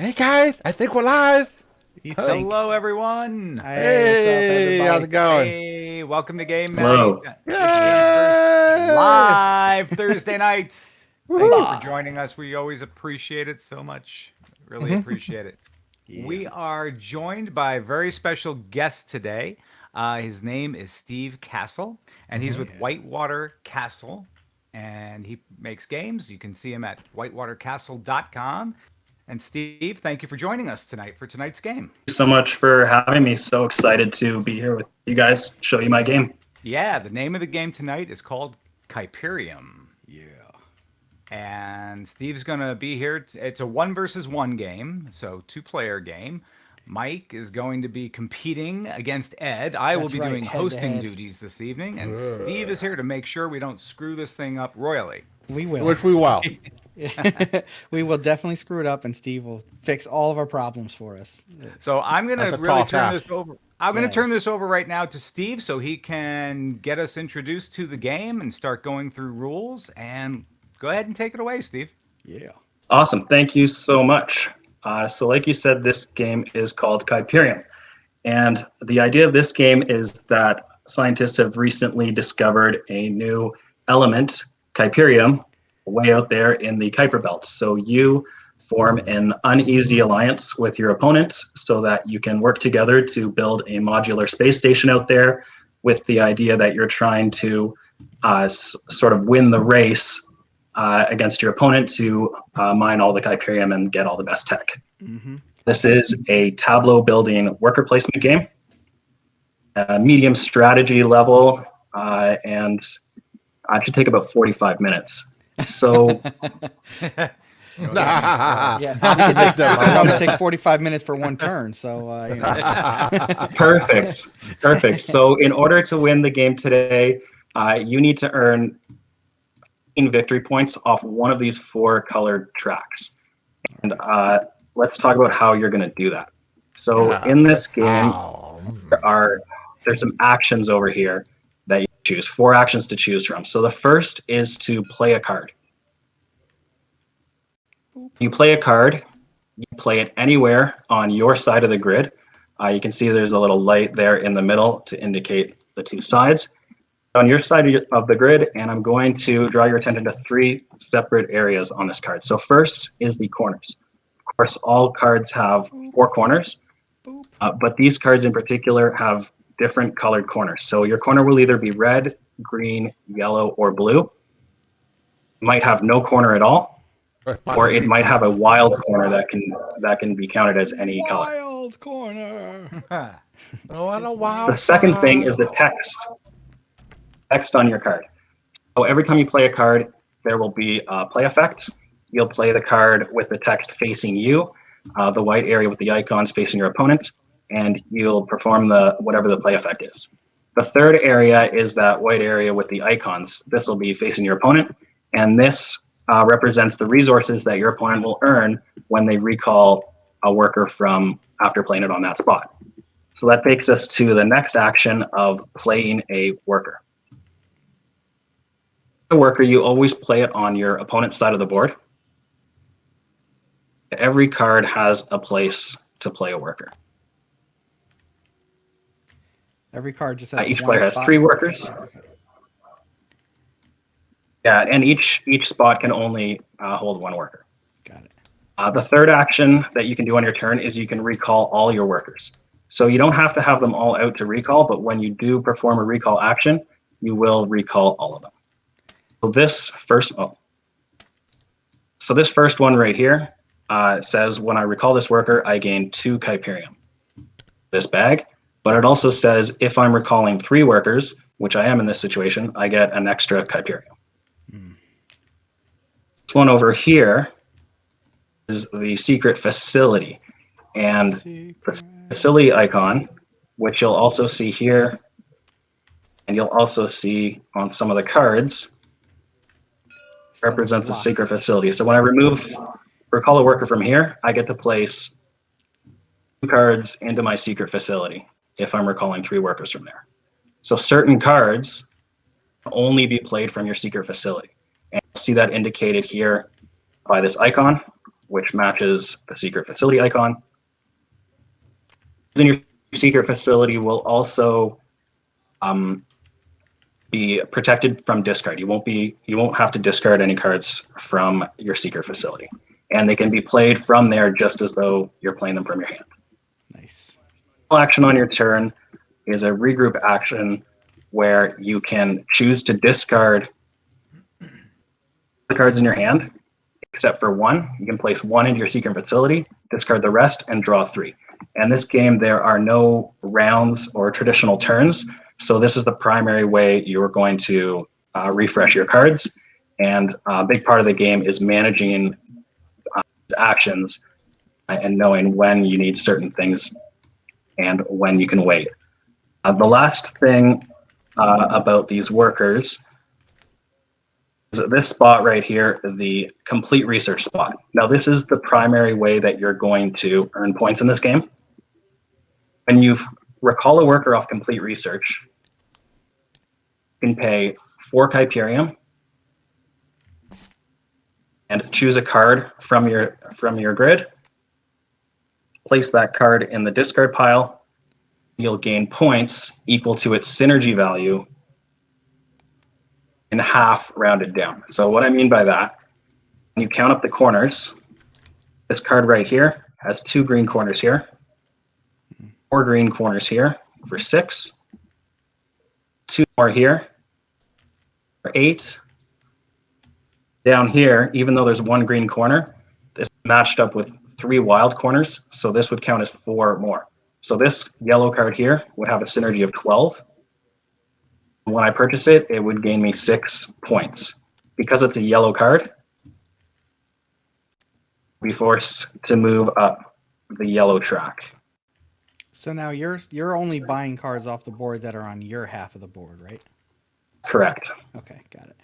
Hey guys, I think we're live. You Huh. think? Hello, everyone. Hey, what's up, Hey, how's it everybody? going? Hey, welcome to game night. Hello. The game's first Yay! live Thursday nights. Thank you for Woohoo! joining Live. us. We always appreciate it so much. Really Mhm. appreciate it. Yeah. We are joined by a very special guest today. His name is Steve Castle, and he's with Yeah. Whitewater Castle, and he makes games. You can see him at whitewatercastle.com. And Steve, thank you for joining us tonight for tonight's game. So much for having me. So excited to be here with you guys, show you my Yeah. game. Yeah, the name of the game tonight is called Kuiperium. Yeah. And Steve's going to be here. It's a one versus one game, so two-player game. Mike is going to be competing against Ed. I will That's be right. doing Head to hosting head. duties this evening, and Steve is here to make sure we don't screw this thing up royally. We will. Which we will. We will definitely screw it up, and Steve will fix all of our problems for us. So I'm going That's to a really tall turn task. this over. I'm going to turn Yes. this over right now to Steve so he can get us introduced to the game and start going through rules. And go ahead and take it away, Steve. Yeah. Awesome. Thank you so much. So like you said, this game is called Kuiperium. And the idea of this game is that scientists have recently discovered a new element, Kuiperium, way out there in the Kuiper belt. So you form an uneasy alliance with your opponent so that you can work together to build a modular space station out there with the idea that you're trying to sort of win the race against your opponent to mine all the Kuiperium and get all the best tech. Mm-hmm. This is a tableau building worker placement game, medium strategy level, and it should take about 45 minutes. So Yeah. Yeah, Probably could Make them probably all. take 45 minutes for one turn. So perfect. So in order to win the game today, you need to earn victory points off one of these four colored tracks. And let's talk about how you're going to do that. So in this game, Oh. there's some actions over here that you choose, four actions to choose from. So the first is to play a card. You play a card, you play it anywhere on your side of the grid. You can see there's a little light there in the middle to indicate the two sides. On your side of the grid, and I'm going to draw your attention to three separate areas on this card. So first is the corners. Of course, all cards have four corners, but these cards in particular have different colored corners. So your corner will either be red, green, yellow, or blue. It might have no corner at all, or it might have a wild corner that can be counted as any color. wild corner. Oh, what a wild The second thing card. is the text on your card. So every time you play a card, there will be a play effect. You'll play the card with the text facing you, the white area with the icons facing your opponent, and you'll perform whatever the play effect is. The third area is that white area with the icons. This will be facing your opponent, and this represents the resources that your opponent will earn when they recall a worker from after playing it on that spot. So that takes us to the next action of playing a worker. A worker, you always play it on your opponent's side of the board. Every card has a place to play a worker. Every card just has Each one player has spot. three workers. Yeah, and each spot can only hold one worker. Got it. The third action that you can do on your turn is you can recall all your workers. So you don't have to have them all out to recall, but when you do perform a recall action, you will recall all of them. So this first one right here says when I recall this worker, I gain 2 Kuiperium. This bag, but it also says if I'm recalling 3 workers, which I am in this situation, I get an extra Kuiperium. This one over here is the secret facility, and the facility icon, which you'll also see here, and you'll also see on some of the cards, represents a secret facility. So when I recall a worker from here, I get to place 2 cards into my secret facility if I'm recalling 3 workers from there. So certain cards can only be played from your secret facility. And you'll see that indicated here by this icon, which matches the secret facility icon. Then your secret facility will also be protected from discard. You won't have to discard any cards from your secret facility, and they can be played from there just as though you're playing them from your hand. Nice. Action on your turn is a regroup action where you can choose to discard the cards in your hand, except for one. You can place one into your secret facility, discard the rest, and draw 3. And this game, there are no rounds or traditional turns, so this is the primary way you're going to refresh your cards. And a big part of the game is managing actions and knowing when you need certain things and when you can wait. The last thing about these workers is this spot right here, the complete research spot. Now, this is the primary way that you're going to earn points in this game. When you recall a worker off complete research, you can pay 4 Kuiperium and choose a card from your grid. Place that card in the discard pile. You'll gain points equal to its synergy value in half rounded down. So what I mean by that, when you count up the corners, this card right here has 2 green corners here, 4 green corners here for 6, 2 more here for 8. Down here, even though there's 1 green corner, this is matched up with 3 wild corners, so this would count as 4 more. So this yellow card here would have a synergy of 12. When I purchase it, it would gain me 6 points. Because it's a yellow card, I'll be forced to move up the yellow track. So now you're only buying cards off the board that are on your half of the board, right? Correct. Okay, got it.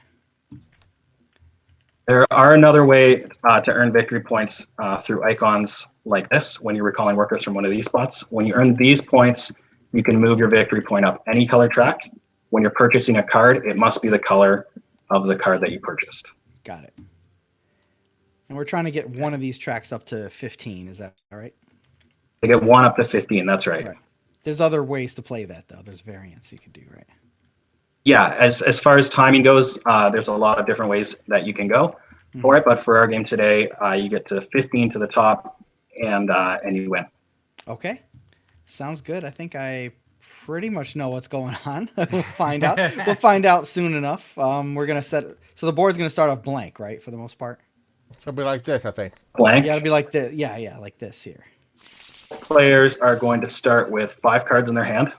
There are another way to earn victory points through icons like this when you're recalling workers from one of these spots. When you earn these points, you can move your victory point up any color track. When you're purchasing a card, it must be the color of the card that you purchased. Got it. And we're trying to get one of these tracks up to 15. Is that all right? They get 1 up to 15. That's right. Right. There's other ways to play that, though. There's variants you could do, right? Yeah, as far as timing goes, there's a lot of different ways that you can go for it. But for our game today, you get to 15 to the top, and you win. Okay, sounds good. I think I pretty much know what's going on. We'll find out. We'll find out soon enough. We're gonna set. So the board's gonna start off blank, right, for the most part. It'll be like this, I think. Blank. Yeah, it'll be like this. Yeah, like this here. Players are going to start with 5 cards in their hand.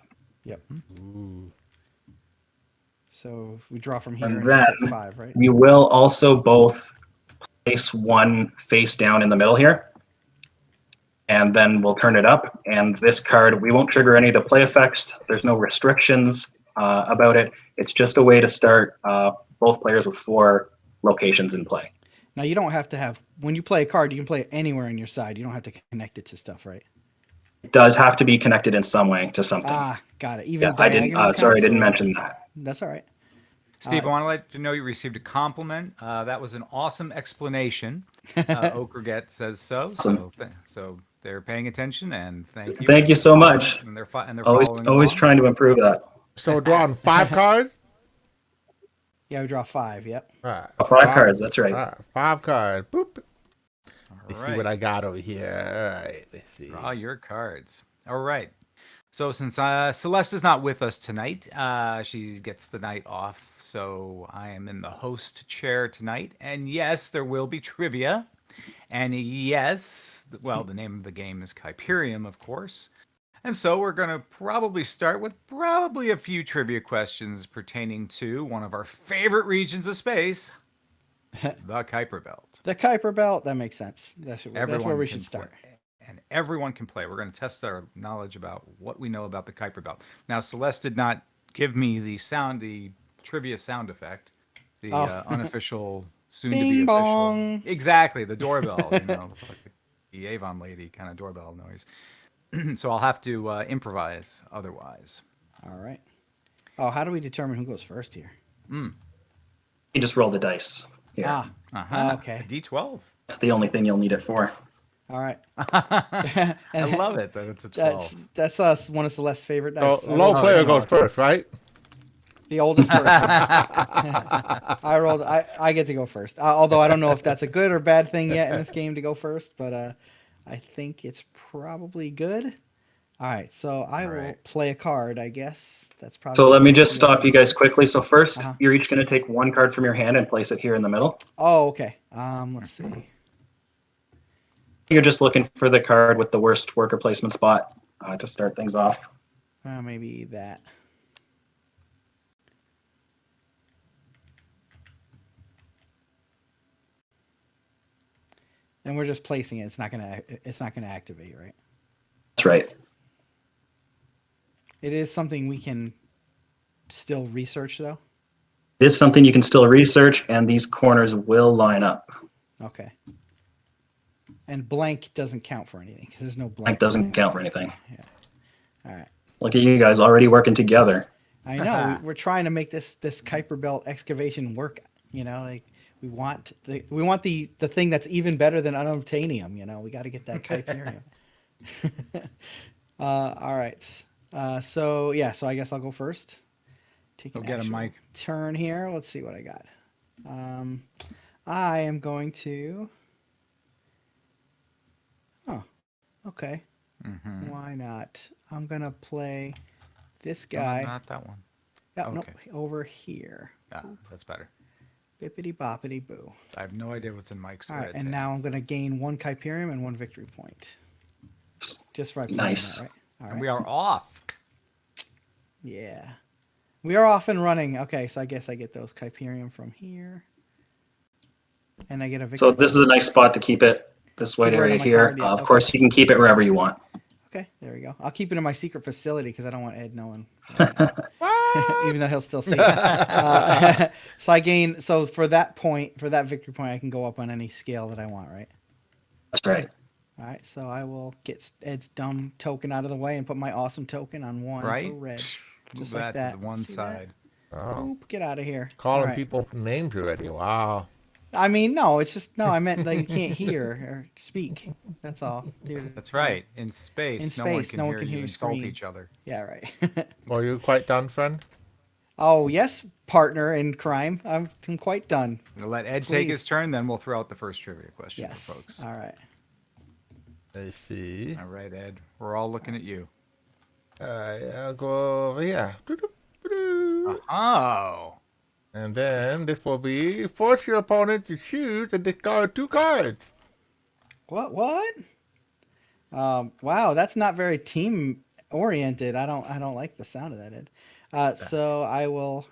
Yep. Ooh. So if we draw from here, And and then hit 5, right? you will also both place 1 face down in the middle here. And then we'll turn it up. And this card, we won't trigger any of the play effects. There's no restrictions about it. It's just a way to start both players with 4 locations in play. Now you don't have to have, when you play a card, you can play it anywhere on your side. You don't have to connect it to stuff, right? It does have to be connected in some way to something. Ah, got it. Even Yeah, I didn't. diagonal Sorry, I counts, didn't or- mention that. That's all right. Steve, I want to let you know you received a compliment. That was an awesome explanation. Okerget says so. Awesome. So they're paying attention, and thank you. Thank you so much. And they're following Always along. trying to improve that. So we're drawing 5 cards? Yeah, we draw 5. Yep. All right. 5 cards, that's right. All right. 5 cards. Boop. All Let's right. see what I got over here. All right. Let's see. Draw your cards. All right. So since Celeste is not with us tonight, she gets the night off. So I am in the host chair tonight. And yes, there will be trivia. And yes, well, the name of the game is Kuiperium, of course. And so we're going to probably start with probably a few trivia questions pertaining to one of our favorite regions of space, the Kuiper Belt. The Kuiper Belt, that makes sense. That's where we can should start. play. And everyone can play. We're going to test our knowledge about what we know about the Kuiper Belt. Now, Celeste did not give me the trivia sound effect, the unofficial, soon-to-be Bing official. bong. Exactly, the doorbell, like the Avon lady kind of doorbell noise. So I'll have to improvise otherwise. All right. Oh, how do we determine who goes first here? You just roll the dice. Here. Ah, Uh-huh. okay. A D12. That's the only thing you'll need it for. All right. I love it that it's a 12. That's us. One of Celeste's favorite So dice. low player goes first, right? The oldest person. I rolled. I get to go first. Although I don't know if that's a good or bad thing yet in this game to go first, but I think it's probably good. All right, so I will play a card. I guess that's probably. So let me just stop you guys quickly. So 1st Uh-huh. you're each going to take one card from your hand and place it here in the middle. Oh, okay. Let's see. You're just looking for the card with the worst worker placement spot to start things off. Maybe that. And we're just placing it. It's not gonna activate, right? That's right. It is something we can still research, though. It is something you can still research, and these corners will line up. Okay. And blank doesn't count for anything because there's no blank. Blank doesn't count for anything. Yeah. All right. Look at you guys already working together. I know we're trying to make this Kuiper belt excavation work. You know, like we want the thing that's even better than unobtainium. You know, we got to get that Kuiperium. All right. So I guess I'll go first. Take Go an get him, actual Mike. turn here. Let's see what I got. I am going to. Oh, okay. Mhm. Why not? I'm gonna play this No, guy. not that one. Yeah, nope, okay. over here. Ah, that's better. Bippity boppity boo. I have no idea what's in Mike's All right, red and tag. now I'm gonna gain 1 Kuiperium and 1 victory point. Just for playing Nice. that, right? All right. And we are off. Yeah. We are off and running. Okay, so I guess I get those Kuiperium from here. And I get a victory. So this is a nice spot to keep it. This white Keep it right area on my here. card, yeah, Of okay. course, you can keep it wherever you want. Okay, there we go. I'll keep it in my secret facility because I don't want Ed knowing. What? Even though he'll still see it. So I gain. So for that victory point, I can go up on any scale that I want, right? That's right. All right. So I will get Ed's dumb token out of the way and put my awesome token on 1 Right? for red. Move Just like that. to the one See that? side. Oh, Oop, get out of here. calling All right. people names already. Wow. I mean, no, it's just no. I meant like you can't hear or speak. That's all, dude. That's right. In space, In no one space, can no one hear can you hear you insult scream. each other. Yeah, right. Well, you quite done, friend? Oh yes, partner in crime. I'm quite done. We'll let Ed take his Please. turn, then we'll throw out the first trivia question Yes. for folks. All right. Let's see. All right, Ed. We're all looking at you. I'll go over here. Doo-doo-doo-doo. Oh. And then this will be force your opponent to choose and discard 2 cards. What? Wow, that's not very team oriented. I don't like the sound of that, Ed. So I will,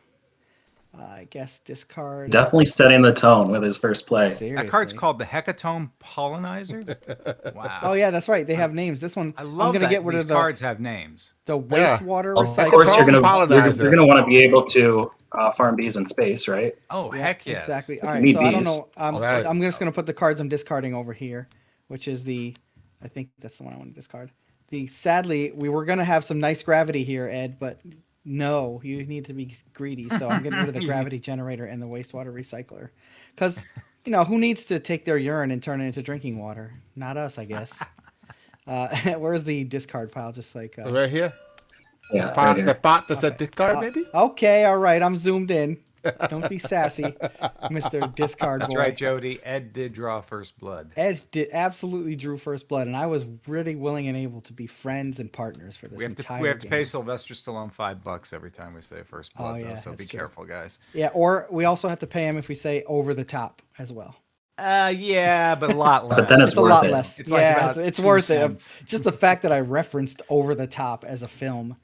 I guess, discard. Definitely setting the tone with his first play. Seriously. That card's called the Hecatome Pollinizer. Wow. Oh yeah, that's right. They have names. This one, I I'm love gonna that get rid these of the cards have names. wastewater Of recycling. course, you're Pollinizer. gonna want to be able to farm bees in space, right? Oh, Yeah, heck yes. Exactly. All You right. need So I don't bees. know. Oh, that's- I'm just gonna put the cards I'm discarding over here, which is I think that's the one I want to discard. Sadly, we were gonna have some nice gravity here, Ed, but no, you need to be greedy. So I'm getting rid of the gravity generator and the wastewater recycler, because who needs to take their urine and turn it into drinking water? Not us, I guess. Where's the discard pile? Just like Right here. Yeah, Pot, right the here. pot that's a Okay. discard, maybe? Okay, all right. I'm zoomed in. Don't be sassy, Mr. Discard That's Boy. right, Jody. Ed did draw first blood. Ed absolutely drew first blood, and I was really willing and able to be friends and partners for this We have entire to game. pay Sylvester Stallone $5 every time we say first blood, Oh, though, yeah, so be that's true. careful, guys. Yeah, or we also have to pay him if we say over the top as well. Yeah, but a lot less. But then It's a worth lot it. less. It's like yeah, about it's 2 worth cents. it. Just the fact that I referenced Over the Top as a film.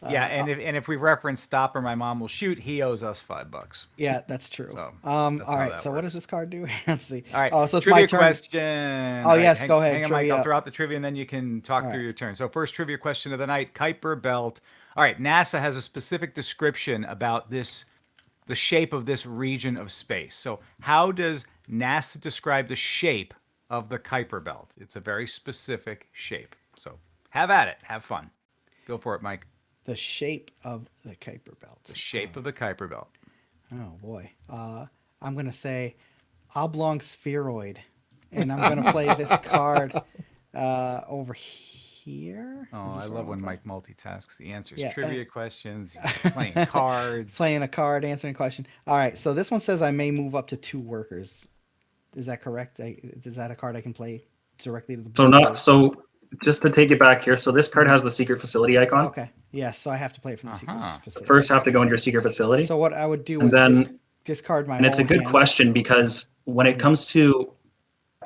Yeah, and if we reference Stop or My Mom Will Shoot, he owes us $5. Yeah, that's true. So, all that's how right. that So what works. does this card do? Let's see. All right. Oh, so it's trivia my turn. question. Oh, All right, yes, go ahead, Hang on, Mike. trivia. I'll throw out the trivia, and then you can talk All through right. your turn. So first trivia question of the night, Kuiper belt. All right, NASA has a specific description about the shape of this region of space. So how does NASA describe the shape of the Kuiper belt? It's a very specific shape. So have at it. Have fun. Go for it, Mike. The shape of the Kuiper belt. The shape of the Kuiper belt. Oh boy. I'm gonna say oblong spheroid. and I'm gonna play this card over here. Oh, Is this I what love when wanna Mike multitasks. He answers Yeah, trivia questions. He's play? playing cards. Playing a card, answering a question. All right, so this one says I may move up to 2 workers. Is that correct? Is that a card I can play directly to the So board? not so. Just to take it back here, so this card has the secret facility icon. Okay. Yes, so I have to play it from the secret Uh-huh. facility. First, have to go into your secret facility, So what I would do and is then discard my and it's a whole good hand. question because when it comes to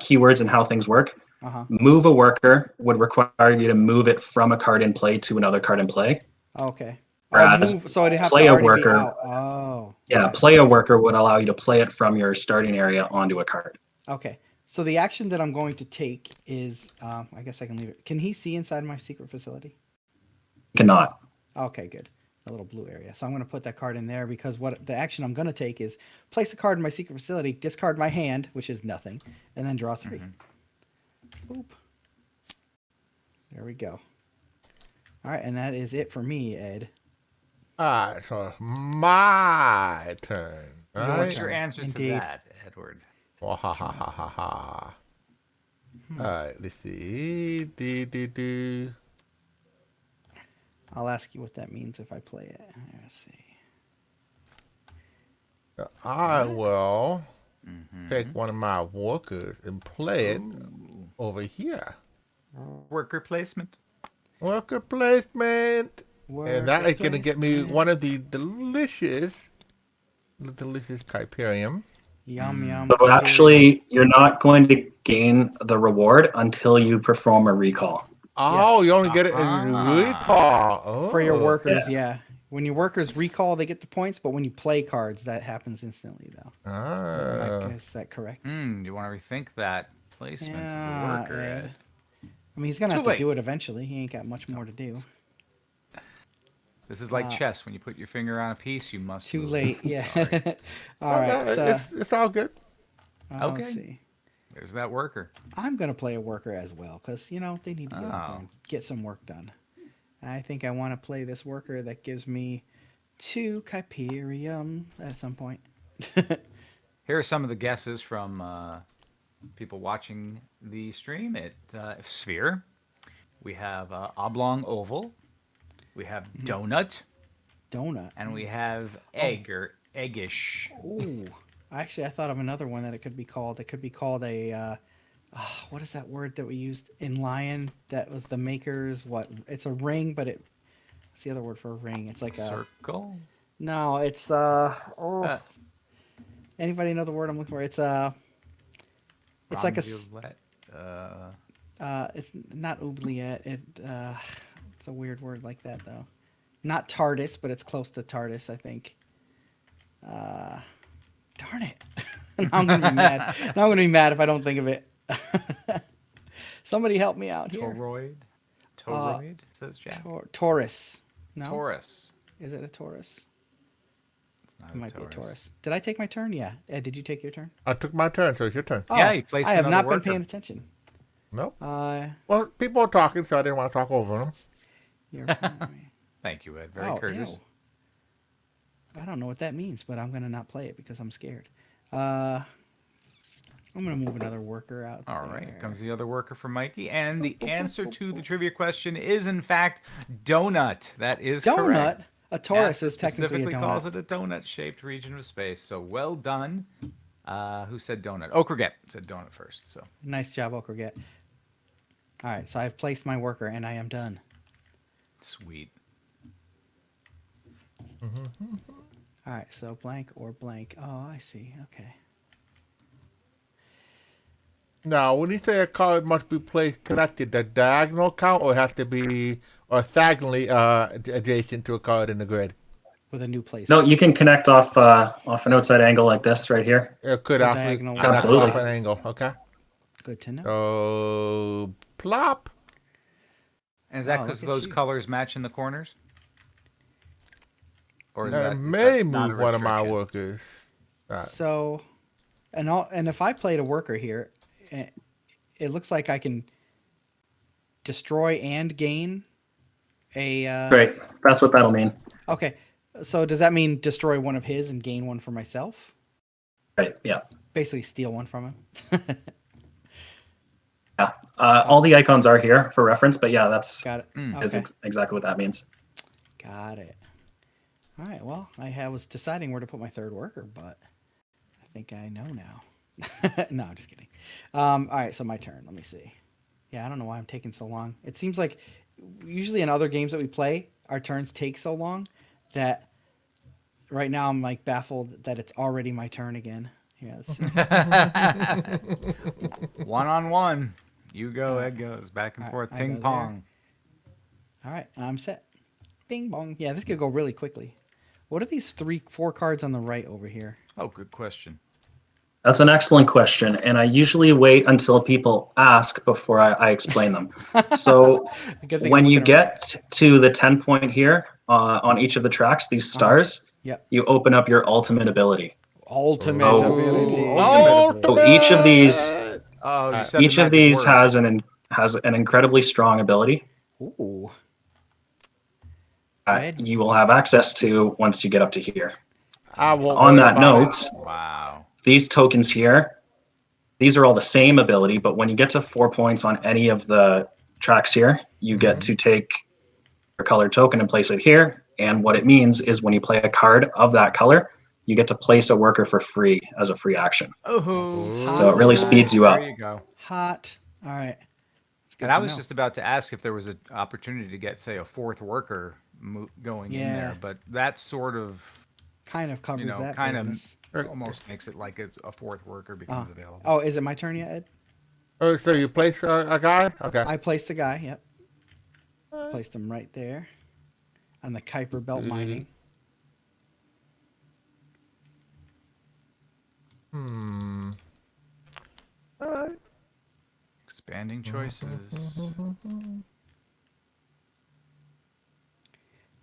keywords and how things work, Uh-huh. move a worker would require you to move it from a card in play to another card in play. Okay. Whereas So I'd have to play a already worker- be out. Oh. Yeah, okay. play a worker would allow you to play it from your starting area onto a card. Okay. So the action that I'm going to take is, I guess I can leave it. Can he see inside my secret facility? You cannot. Okay, good. A little blue area. So I'm going to put that card in there because what the action I'm going to take is place a card in my secret facility, discard my hand, which is nothing, and then draw 3. Boop. There we go. All right, and that is it for me, Ed. All right, so my turn. All What's right. your answer Indeed. to that, Edward? Oh, ha ha ha ha ha. All right, let's see. Do. I'll ask you what that means if I play it. Let's see. I will Mm-hmm. take one of my workers and play it Ooh. over here. Worker placement. Worker placement. And that is going to get me placement. one of the delicious Kuiperium. Yum yum. So Kuiperium. actually, you're not going to gain the reward until you perform a recall. Oh, Yes. you only get it in Ah. recall. Oh. For your workers, yeah. When your workers recall, they get the points, but when you play cards, that happens instantly, though. Ah. Is that correct? Do you want to rethink that placement of Yeah, the worker, Ed. Ed? I mean, he's gonna Too have to late. do it eventually. He ain't got much more to do. This is like Uh, chess. When you put your finger on a piece, you must Too move it. late. Yeah. Sorry. All right. No, So, it's all good. let's Okay. see. There's that worker. I'm gonna play a worker as well because they need to get out there Oh. and get some work done. I think I want to play this worker that gives me 2 Kuiperium at some point. Here are some of the guesses from people watching the stream at Sphere. We have oblong oval. We have donut. Donut. And we have egg or eggish. Ooh. Actually, I thought of another one that it could be called. It could be called a. What is that word that we used in Lion? That was the makers. What? It's a ring, but what's the other word for a ring? It's like a. Circle. No, it's Anybody know the word I'm looking for? It's It's like a. Rondulette, It's not oubliette. It's a weird word like that though. Not TARDIS, but it's close to TARDIS, I think. Darn it! Now I'm gonna be mad. Now I'm gonna be mad if I don't think of it. Somebody help me out here. Toroid. Toroid, says Jack. Taurus. No. Taurus. Is it a Taurus? It's not It might be a Taurus. Did I take my turn? Yeah. Ed, did you take your turn? I took my turn, so it's your turn. Yeah, you placed I have another not worker. been paying attention. Nope. Uh, Well, people are talking, so I didn't want to talk over them. you're, Thank you, Ed. Very courteous. ew. I don't know what that means, but I'm gonna not play it because I'm scared. I'm gonna move another worker out. All right, here there. comes the other worker from Mikey. And the answer to the trivia question is, in fact, donut. That is Donut. correct. A Taurus NASA is technically a specifically donut. calls it a donut-shaped region of space. So well done. Who said donut? Okrget said donut first. So Nice job, Okrget. All right, so I've placed my worker and I am done. sweet. All right, so blank or blank. Oh, I see. Okay. Now, when you say a card must be placed connected, the diagonal count or have to be diagonally adjacent to a card in the grid? With a new place. No, you can connect off an outside angle like this right here. It could So actually diagonal connect Absolutely. off an angle. Okay. Good to know. So, plop. And is that Wow, because look at those you. colors match in the corners? Or is I that, may not a move one of my restriction? workers. Right. So, and if I played a worker here, it looks like I can destroy and gain a. Great. That's what that'll mean. Okay, so does that mean destroy one of his and gain one for myself? Right. Yeah. Basically, steal one from him. Yeah. All the icons are here for reference, but yeah, that's Got it. Mm. is Okay. exactly what that means. Got it. All right. Well, was deciding where to put my third worker, but I think I know now. No, I'm just kidding. All right. So my turn. Let me see. Yeah, I don't know why I'm taking so long. It seems like usually in other games that we play, our turns take so long that right now I'm like baffled that it's already my turn again. Yeah. Let's see. 1-on-1. You go, Alright. Ed goes. Back and Alright, forth. I Ping go there. pong. All right. I'm set. Bing bong. Yeah, this could go really quickly. What are these 4 cards on the right over here? Oh, good question. That's an excellent question, and I usually wait until people ask before I explain them. So Good thing I'm when you looking around. get to the 10 point here on each of the tracks, these stars, Yep. you open up your ultimate ability. Ultimate Oh. ability. Ultimate So each of these Oh, you Alright. said the each of magic these word. has an incredibly strong ability Ooh. that Red. you will have access to once you get up to here. I won't On worry that about note, Wow. these tokens here, these are all the same ability, but when you get to 4 points on any of the tracks here, you get to take your colored token and place it here. And what it means is when you play a card of that color, you get to place a worker for free as a free action. Oh, So it really speeds you up. There you go. Hot. All right. It's good And I to was know. just about to ask if there was an opportunity to get, say, a fourth worker going in Yeah. there, but that sort of, kind of covers that kind of business. almost makes it like it's a fourth worker becomes available. Oh, is it my turn yet, Ed? Oh, so you place a guy? Okay. I placed the guy. Yep. Placed him right there on the Kuiper belt mining. Alright. Expanding choices. All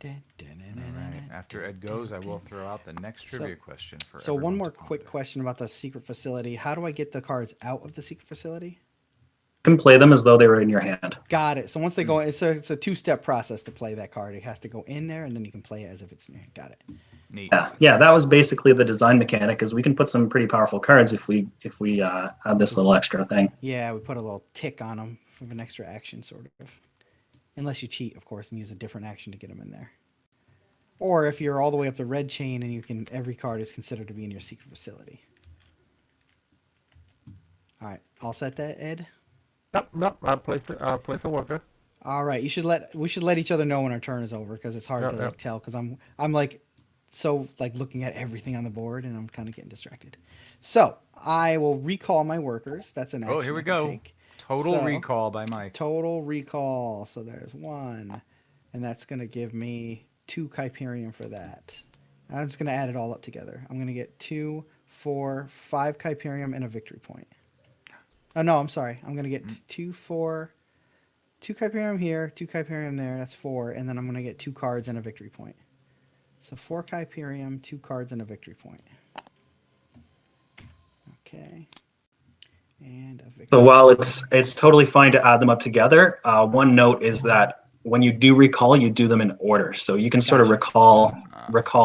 right. After Ed goes, I will throw out the next trivia question for So one everyone more to quick ponder. question about the secret facility. How do I get the cards out of the secret facility? You can play them as though they were in your hand. Got it. So once they go, it's a 2-step process to play that card. It has to go in there, and then you can play it as if it's in your hand. Got it. Neat. Yeah, that was basically the design mechanic. Is we can put some pretty powerful cards if we add this little extra thing. Yeah, we put a little tick on them with an extra action, sort of. Unless you cheat, of course, and use a different action to get them in there. Or if you're all the way up the red chain and every card is considered to be in your secret facility. All right, all set that, Ed? Yep. I place a worker. All right, we should let each other know when our turn is over because it's hard to like, tell because I'm like so like looking at everything on the board and I'm kind of getting distracted. So I will recall my workers. That's an action. Oh, here we I can go. take. Total recall by Mike. Total recall. So there's 1, and that's gonna give me 2 Kuiperium for that. I'm just gonna add it all up together. I'm gonna get 2, 4, 5 Kuiperium and a victory point. Oh no, I'm sorry. I'm gonna get 2 Kuiperium here, 2 Kuiperium there. That's 4, and then I'm gonna get 2 cards and a victory point. So 4 Kuiperium, 2 cards and a victory point. Okay. And a victory. So while it's totally fine to add them up together, one note is that when you do recall, you do them in order. So you can sort of recall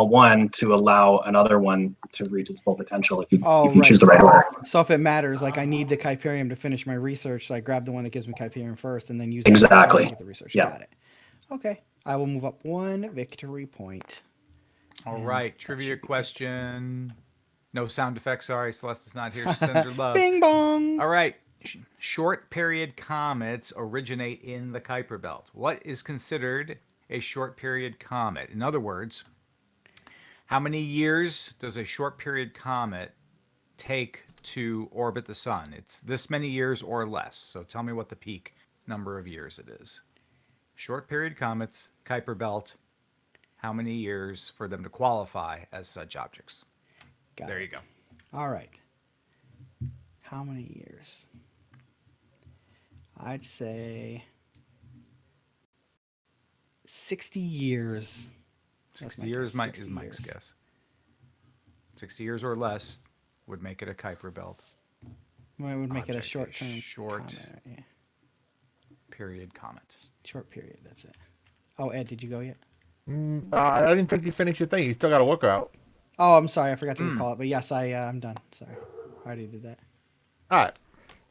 one to allow another one to reach its full potential if you choose the right order. So if it matters, like I need the Kuiperium to finish my research, so I grab the one that gives me Kuiperium first and then use that to get the research. Yeah. Got it. Okay. I will move up 1 victory point. All right. Trivia question. No sound effects. Sorry, Celeste's not here. She sends her love. Bing bong. All right. Short period comets originate in the Kuiper belt. What is considered a short period comet? In other words, how many years does a short period comet take to orbit the sun? It's this many years or less. So tell me what the peak number of years it is. Short period comets, Kuiper belt. How many years for them to qualify as such objects? There you go. All right. How many years? I'd say 60 years. 60 years is Mike's guess. 60 years or less would make it a Kuiper belt. Well, it would make it a short-term short comet. Yeah. period comet. Short period, that's it. Oh, Ed, did you go yet? I didn't think you finished your thing. You still got to work out. Oh, I'm sorry. I forgot to recall it. But yes, I'm done. Sorry. I already did that. All right.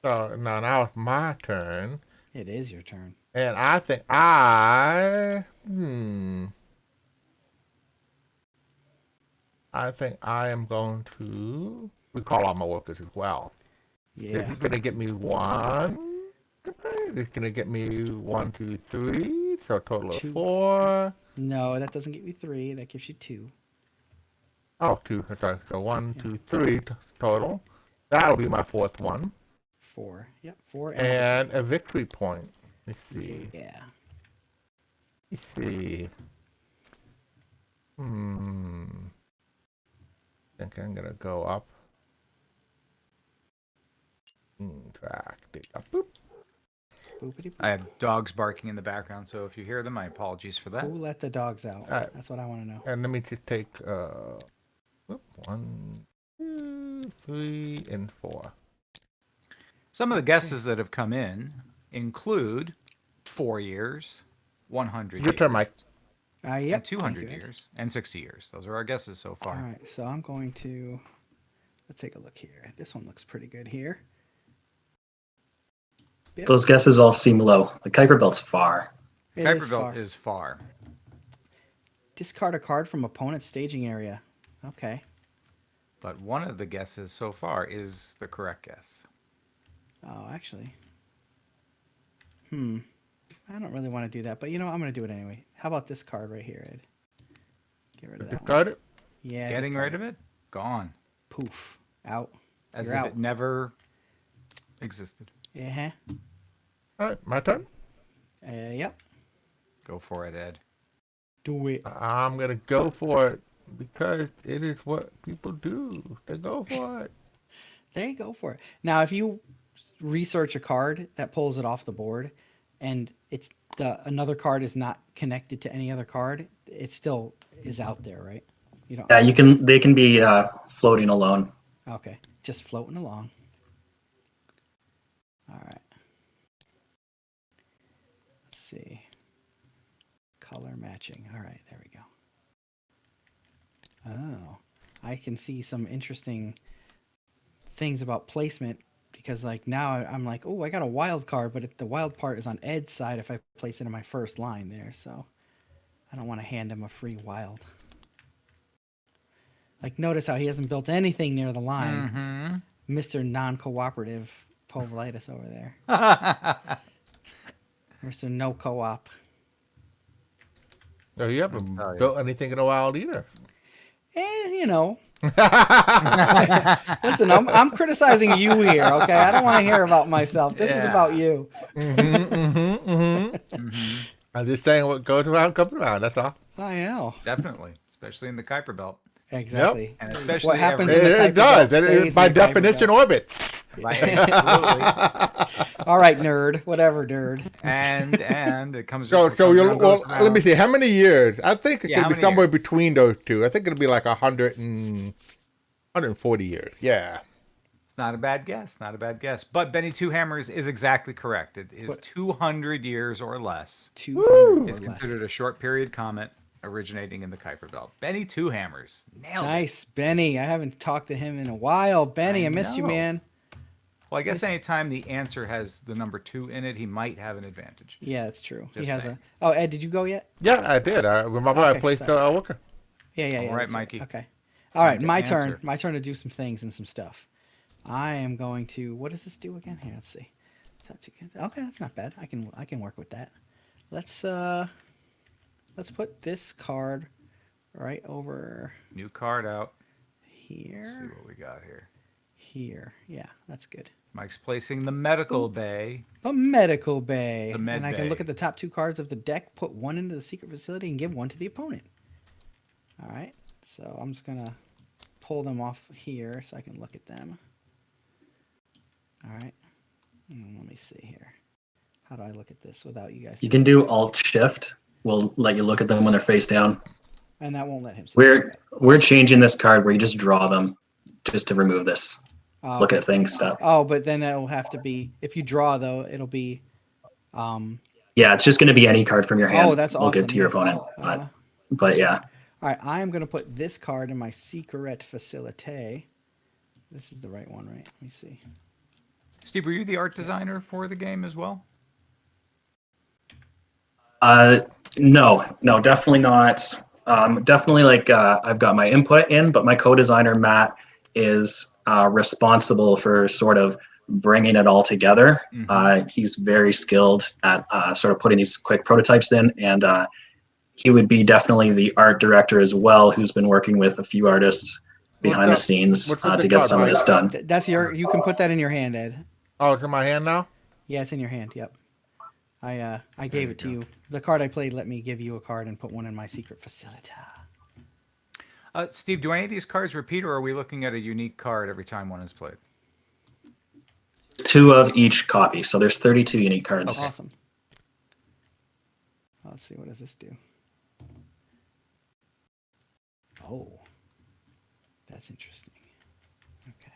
So now it's my turn. It is your turn. And I think I think I am going to recall all my workers as well. This Yeah. is gonna get me one. This is gonna get me 1, 2, 3. So a total of 2. 4. No, that doesn't get you 3. That gives you 2. Oh, 2. Sorry. So 1, Yeah. 2, 3 total. That'll be my 4th one. 4. Yep, 4 And a victory point. Let's see. Yeah. Let's see. Hmm. I think I'm gonna go up. Track. Dig up. Boop. Boopity boop. I have dogs barking in the background, so if you hear them, my apologies for that. Who let the dogs out? Alright. That's what I want to know. And let me just take 1, 2, 3, and 4. Some of the guesses that have come in include 4 years, 100 Your turn, years, Mike. Yep. and thank 200 you, Ed. years, and 60 years. Those are our guesses so All far. right, so I'm going to let's take a look here. This one looks pretty good here. Yep. Those guesses all seem low. The Kuiper Belt's far. It Kuiper is Belt far. is far. Discard a card from opponent's staging area. Okay. But one of the guesses so far is the correct guess. Oh, actually. I don't really want to do that, but you know, I'm going to do it anyway. How about this card right here, Ed? Get rid of that one. Got it? Yeah. Getting discard rid of it? Gone. Poof. Out. As You're if out. it never existed. Yeah. All right, my turn. Yep. Go for it, Ed. Do it. I'm gonna go for it because it is what people do. They go for it. There you go for it. Now, if you research a card that pulls it off the board, and it's another card is not connected to any other card, it still is out there, right? You don't. Yeah, you can. They can be floating alone. Okay, just floating along. All right. Let's see. Color matching. All right, there we go. Oh, I can see some interesting things about placement because like now I'm like, oh, I got a wild card, but the wild part is on Ed's side if I place it in my first line there, so I don't want to hand him a free wild. Like, notice how he hasn't built anything near the line. Mr. Non-cooperative Povolitis over there. Mr. No co-op. No, you haven't tell you. built anything in a while either. You know. Listen, I'm criticizing you here, okay? I don't want to hear about myself. This is about you. I'm just saying what goes around comes around. That's all. I know. Definitely, especially in the Kuiper Belt. Exactly. And especially What happens every- in the It Kuiper does. Belt It stays by in the Kuiper definition Belt. orbits. Right, absolutely. All right, nerd. Whatever, nerd. And it comes. So what comes you'll around goes let me around. see how many years. I think it Yeah, how could be many somewhere years? between those two. I think it'll be like 140 years. Yeah. It's not a bad guess. Not a bad guess. But Benny Two Hammers is exactly correct. It is What? 200 years or less. 200 It's or less. considered a short period comet originating in the Kuiper Belt. Benny Two Hammers. Nailed it. Nice, Benny. I haven't talked to him in a while. Benny, I missed you, know. man. Well, I guess This- anytime the answer has the number 2 in it, he might have an advantage. Yeah, that's true. He Just has saying. a. Oh, Ed, did you go yet? Yeah, I did. I remember I Okay, placed sorry. a worker. Yeah. All right, that's Mikey. Okay. All right, to my answer. turn. My turn to do some things and some stuff. I am going to. What does this do again? Here, let's see. Okay, that's not bad. I can work with that. Let's put this card right over New card out. here. Let's see what we got here. Here. Yeah, that's good. Mike's placing the medical bay. A medical bay. The med and I can bay. look at the top 2 cards of the deck, put one into the secret facility, and give one to the opponent. All right. So I'm just going to pull them off here so I can look at them. All right. Let me see here. How do I look at this without you guys You can do Alt Shift. We'll let you look at them when they're face down. And that won't let him see. We're changing this card where you just draw them, just to remove this Oh, look okay. at things stuff. Oh, but then it'll have to be, if you draw though, it'll be, Yeah, it's just going to be any card from your hand. oh, that's we'll awesome. give to your Yeah. opponent. Uh, But yeah, All right, I am going to put this card in my secret facility. This is the right one, right? Let me see. Steve, were you the art designer for the game as well? No, definitely not. Definitely like I've got my input in, but my co-designer Matt is responsible for sort of bringing it all together. He's very skilled at sort of putting these quick prototypes in, and he would be definitely the art director as well, who's been working with a few artists behind the scenes what's with the to get card, some of Mike? this done. That's your. You can put that in your hand, Ed. Oh, it's in my hand now? Yeah, it's in your hand. Yep. I gave you it to go. you. The card I played let me give you a card and put one in my secret facility. Steve, do any of these cards repeat, or are we looking at a unique card every time one is played? 2 of each copy, so there's 32 unique cards. Okay. Awesome. Let's see. What does this do? Oh, that's interesting. Okay,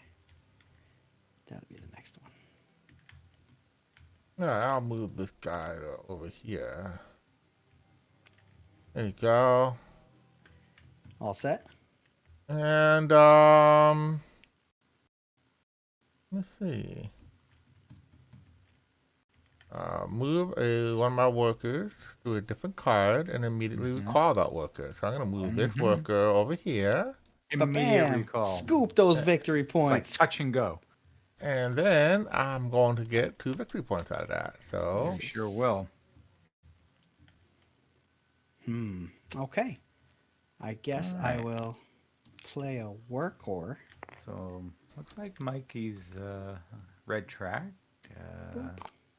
that'll be the next one. Yeah, I'll move this guy over here. There you go. All set. And let's see. Move one of my workers to a different card and immediately recall that worker. So I'm gonna move this worker over here, Immediate Bam! recall. Scoop those victory It's like points. touch and go. and then I'm going to get 2 victory points out of that. So You sure will. Okay. I guess I Alright. will play a workhorse. So looks like Mikey's red track,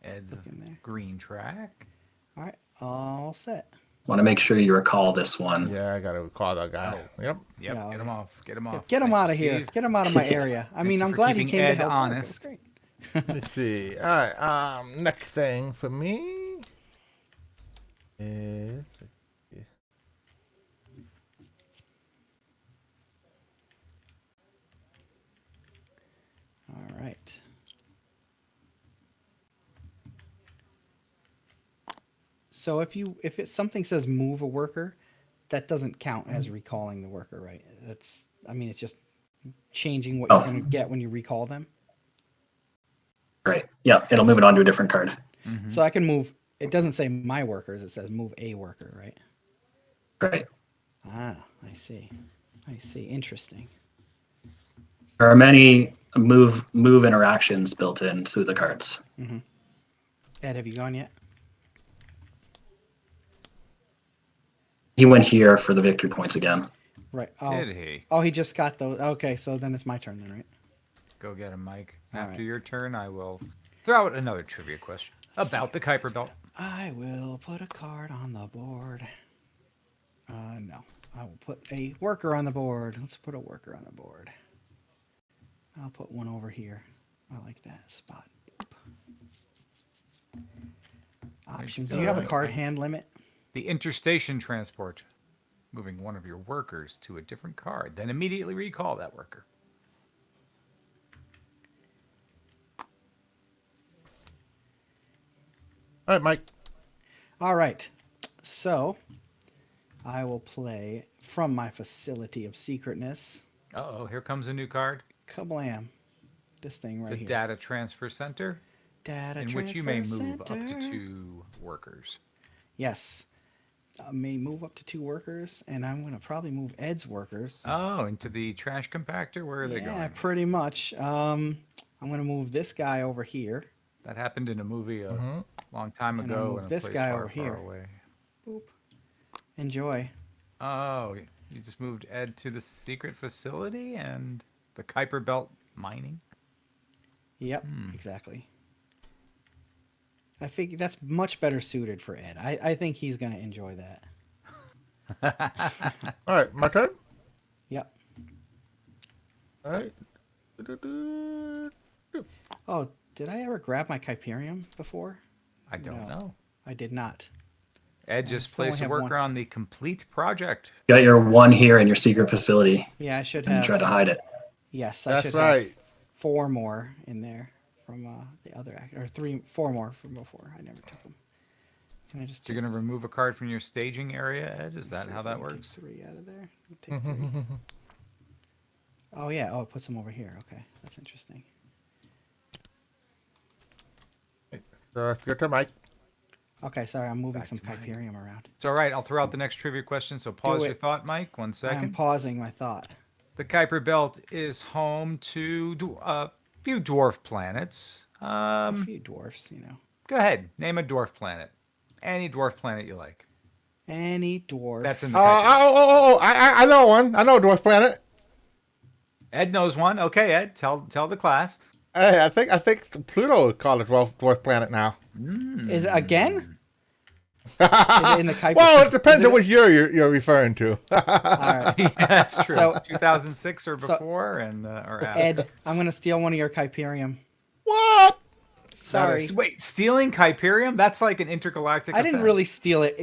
Ed's Look in there. green track. All right. All set. Want to make sure you recall this one. yeah, I gotta recall that guy. Oh. Yep. Yep, Yeah, get him off. Get him off. Get him Thank out you, of here. Steve. Get him out of my area. I mean, you I'm for glad he keeping came to Ed help. Work. It was honest. great. Let's see. All right. Next thing for me is All right. So if something says move a worker, that doesn't count as recalling the worker, right? It's just changing what you're going to get when you recall them. Great. Yeah, it'll move it on to a different card. So I can move. It doesn't say my workers. It says move a worker, right? Great. Ah, I see. I see. Interesting. There are many move interactions built into the cards. Ed, have you gone yet? He went here for the victory points again. Right. Oh, Did he? oh, he just got those. Okay, so then it's my turn then, right? Go get him, Mike. All After right. your turn, I will throw out another trivia question about the Kuiper belt. I will put a card on the board. No. I will put a worker on the board. Let's put a worker on the board. I'll put one over here. I like that spot. Options. Do you have a card hand limit? The interstation transport. Moving one of your workers to a different card. Then immediately recall that worker. all right, Mike. All right. So I will play from my facility of secretness. Uh-oh, here comes a new card. Kablam. This thing right The here. Data Transfer Center, Data in which you may transfer move up to center. 2 workers. Yes. I may move up to 2 workers, and I'm going to probably move Ed's workers. Oh, into the trash compactor? Where are they Yeah, going? pretty much. I'm going to move this guy over here. That happened in a movie a long time And I'll ago move in a this place guy far, over far here. away. Boop. Enjoy. Oh, you just moved Ed to the secret facility and the Kuiper belt mining? Yep, exactly. I think that's much better suited for Ed. I think he's going to enjoy that. All right, my turn. Yep. All right. Oh, did I ever grab my Kuiperium before? I don't No. know. I did not. Ed just still only placed a have worker one. on the complete project. Got your one here in your secret facility, Yeah, I should and you have. tried to hide it. Yes, I That's should right. have 4 more in there from the other act, or 4 more from before. I never took them. Can I just? So you're going to remove a card from your staging area, Ed? Is that how that Take works? 3 out of there. Take 3. Oh yeah. Oh, it puts them over here. Okay, that's interesting. So it's your turn, Mike. Okay, sorry, I'm moving Back some to Mike. Kuiperium around. It's all right. I'll throw out the next trivia question. So pause your it. thought, Mike. 1 I am second. pausing my thought. The Kuiper Belt is home to a few dwarf planets. A few dwarfs, you know. Go ahead. Name a dwarf planet. Any dwarf planet you like. Any dwarf. That's in the Kuiper Belt. I know one. I know Dwarf Planet. Ed knows one. Okay, Ed, tell the class. Hey, I think Pluto would call it Dwarf Planet now. Is it again? Is it in the Kuiper? Well, it depends on it- which year you're referring to. All right. Yeah, that's true. So- 2006 or before, or after. Ed, I'm gonna steal one of your Kuiperium. What? Sorry. Wait, stealing Kuiperium? That's like an intergalactic. I didn't offense. really steal it.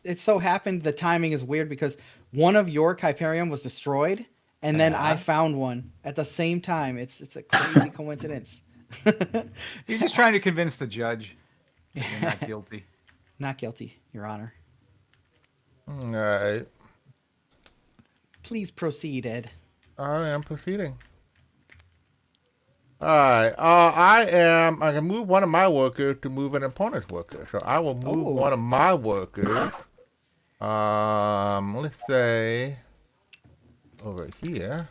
It so happened the timing is weird because one of your Kuiperium was destroyed, and then I Yeah. found one at the same time. It's a crazy coincidence. You're just trying to convince the judge that you're not guilty. Not guilty, Your Honor. All right. Please proceed, Ed. I am proceeding. All right. I'm gonna move one of my workers to move an opponent's worker. So I will move Oh. one of my workers. Let's say over here.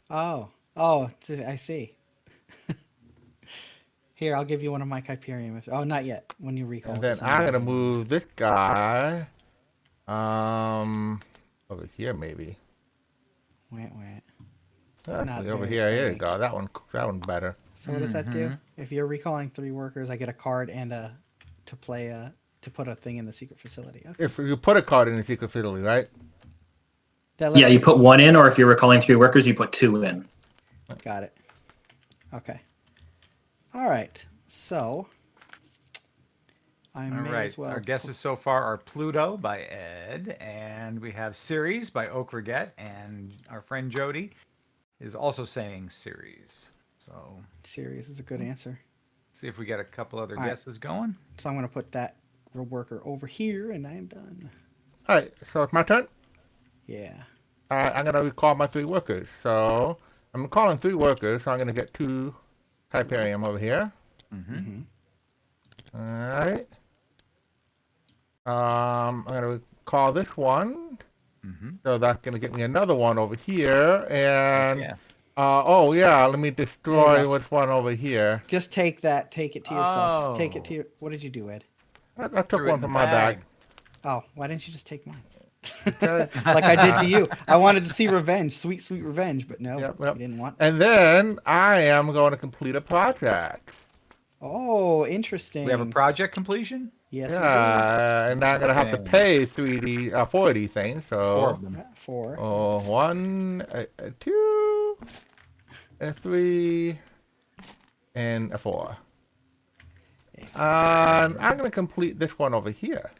Oh, I see. Here, I'll give you one of my Kuiperium. Oh, not yet. When you recall. And then I'm gonna move this guy. Over here maybe. Wait. Actually, over very here. Here you exciting. go. That one's better. So what does that do? If you're recalling 3 workers, I get a card and to put a thing in the secret facility. Okay. If you put a card in the secret facility, right? That lets Yeah, you put 1 in, or if you're recalling 3 workers, you put 2 in. Got it. Okay. All right. So I All may right. as well. Our guesses so far are Pluto by Ed, and we have Ceres by Oak Reget, and our friend Jody is also saying Ceres. So Series is a good answer. see if we get a couple other All right. guesses going. So I'm going to put that worker over here, and I am done. All right. So it's my turn. Yeah. I'm gonna recall my 3 workers. So I'm calling 3 workers. So I'm gonna get 2 Kuiperium over here. Mm-hmm. All right. I'm gonna call this one. Mm-hmm. So that's gonna get me another one over here. And Yeah. let me destroy There you this one over here. Just take that. Take it to yourself. Take it Oh. to your. What did you do, Ed? I took Threw it one in the from my bag. Oh, why didn't you just take mine? Okay. Like I did to you. I wanted to see revenge, sweet revenge, but no, Yep. you didn't want. And then I am going to complete a project. Oh, interesting. We have a project completion. Yes, Yeah, and I'm gonna have to pay 4 of these things. 4 So of them. 4. 1, 2, 3, and 4. I'm gonna complete this one over here,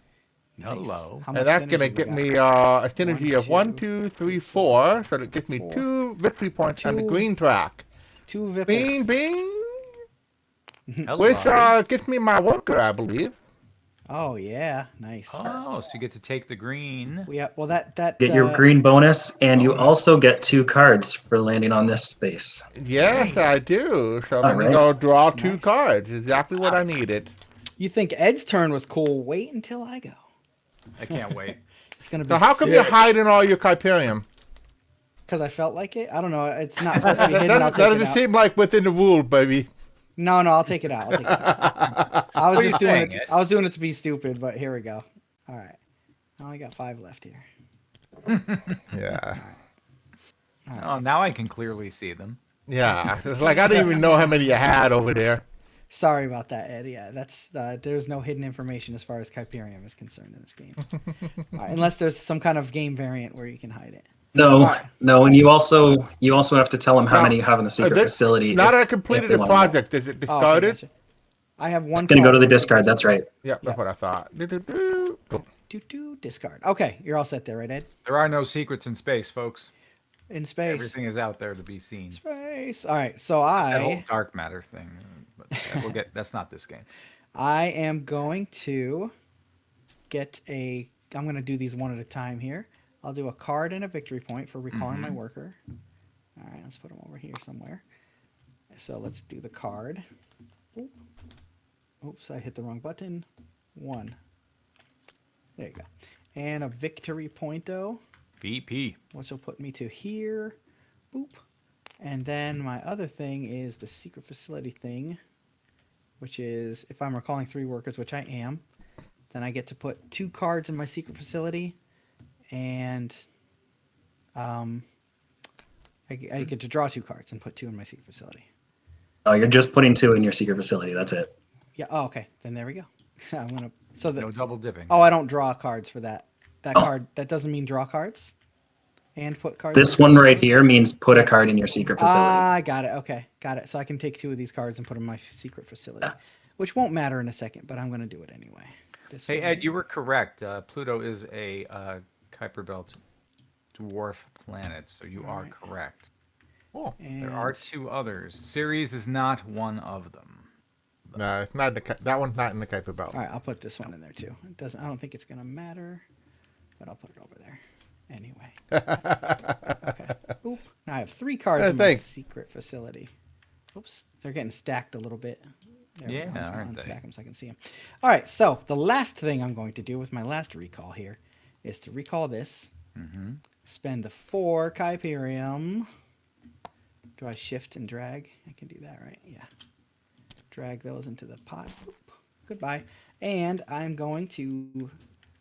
Hello. How much and that's synergy gonna we get got? me a synergy of 1, 2, 2, 3, 4. So that gets me 4. 2 victory points on the 2 green track. 2 Vipples. Bing, bing. Hello. Which gets me my worker, I believe. Oh yeah, nice. Oh, so you get to take the green. Yeah, well that Get your green bonus, and you also get 2 cards for landing on this space. Yes, I do. So let me Alright. go draw 2 Nice. cards. Exactly what I needed. You think Ed's turn was cool? Wait until I go. I can't wait. It's gonna be. So how come you're hiding all your Kuiperium? Because I felt like it. I don't know. It's not supposed to be hidden. I'll That take it doesn't out. seem like within the rule, baby. No, I'll take it out. I'll take it out. I was What are just you doing saying, it. Ed? I was doing it to be stupid, but here we go. All right. I only got 5 left here. Yeah. Oh, now I can clearly see them. Yeah. It's like I didn't even know how many you had over there. Sorry about that, Ed. Yeah, that's there's no hidden information as far as Kuiperium is concerned in this game, All right, unless there's some kind of game variant where you can hide it. No, Alright. no, and you also have to tell them how Now, many you have in the secret this- facility. Now if- that I if completed they the want to know. project, is it Oh, okay, discarded? gotcha. I have one. It's gonna go card to the for secret discard. That's facility. right. Yep, that's Yeah. what I thought. Discard. Okay, you're all set there, right, Ed? There are no secrets in space, folks. In space. Everything is out there to be seen. Space. All right, so That whole I dark matter thing, but we'll get. That's not this game. am going to get a. I'm going to do these one at a time here. I'll do a card and a victory point for recalling my worker. All right, let's put them over here somewhere. So let's do the card. Oop. Oops, I hit the wrong button. 1. There you go. And a victory pointo, VP. which will put me to here. Boop. And then my other thing is the secret facility thing, which is if I'm recalling 3 workers, which I am, then I get to put 2 cards in my secret facility, and I get to draw 2 cards and put 2 in my secret facility. Oh, you're just putting 2 in your secret facility. That's it. Yeah. Oh, okay. Then there we go. I'm gonna. So the. No double dipping. Oh, I don't draw cards for that. That Oh. card. That doesn't mean draw cards. And put cards. This in one the right facility? here means put a card in your secret facility. Ah, got it. Okay, got it. So I can take 2 of these cards and put them in my secret facility, Yeah. which won't matter in a second, but I'm gonna do it anyway. This Hey one Ed, here. you were correct. Pluto is a Kuiper belt dwarf planet, so you are Alright. correct. Oh, And There are 2 others. Ceres is not one of them. no, it's not that one's not in the Kuiper belt. All right, I'll put this one in there too. It doesn't. I don't think it's gonna matter, but I'll put it over there anyway. Okay. Oop. Now I have 3 cards I in my think. secret facility. Oops. They're getting stacked a little bit. There we Yeah, go. I'm just gonna aren't they? unstack them so I can see them. All right. So the last thing I'm going to do with my last recall here is to recall this. Mm-hmm. Spend the 4 Kuiperium. Do I shift and drag? I can do that, right? Yeah. Drag those into the pot. Boop. Goodbye. And I'm going to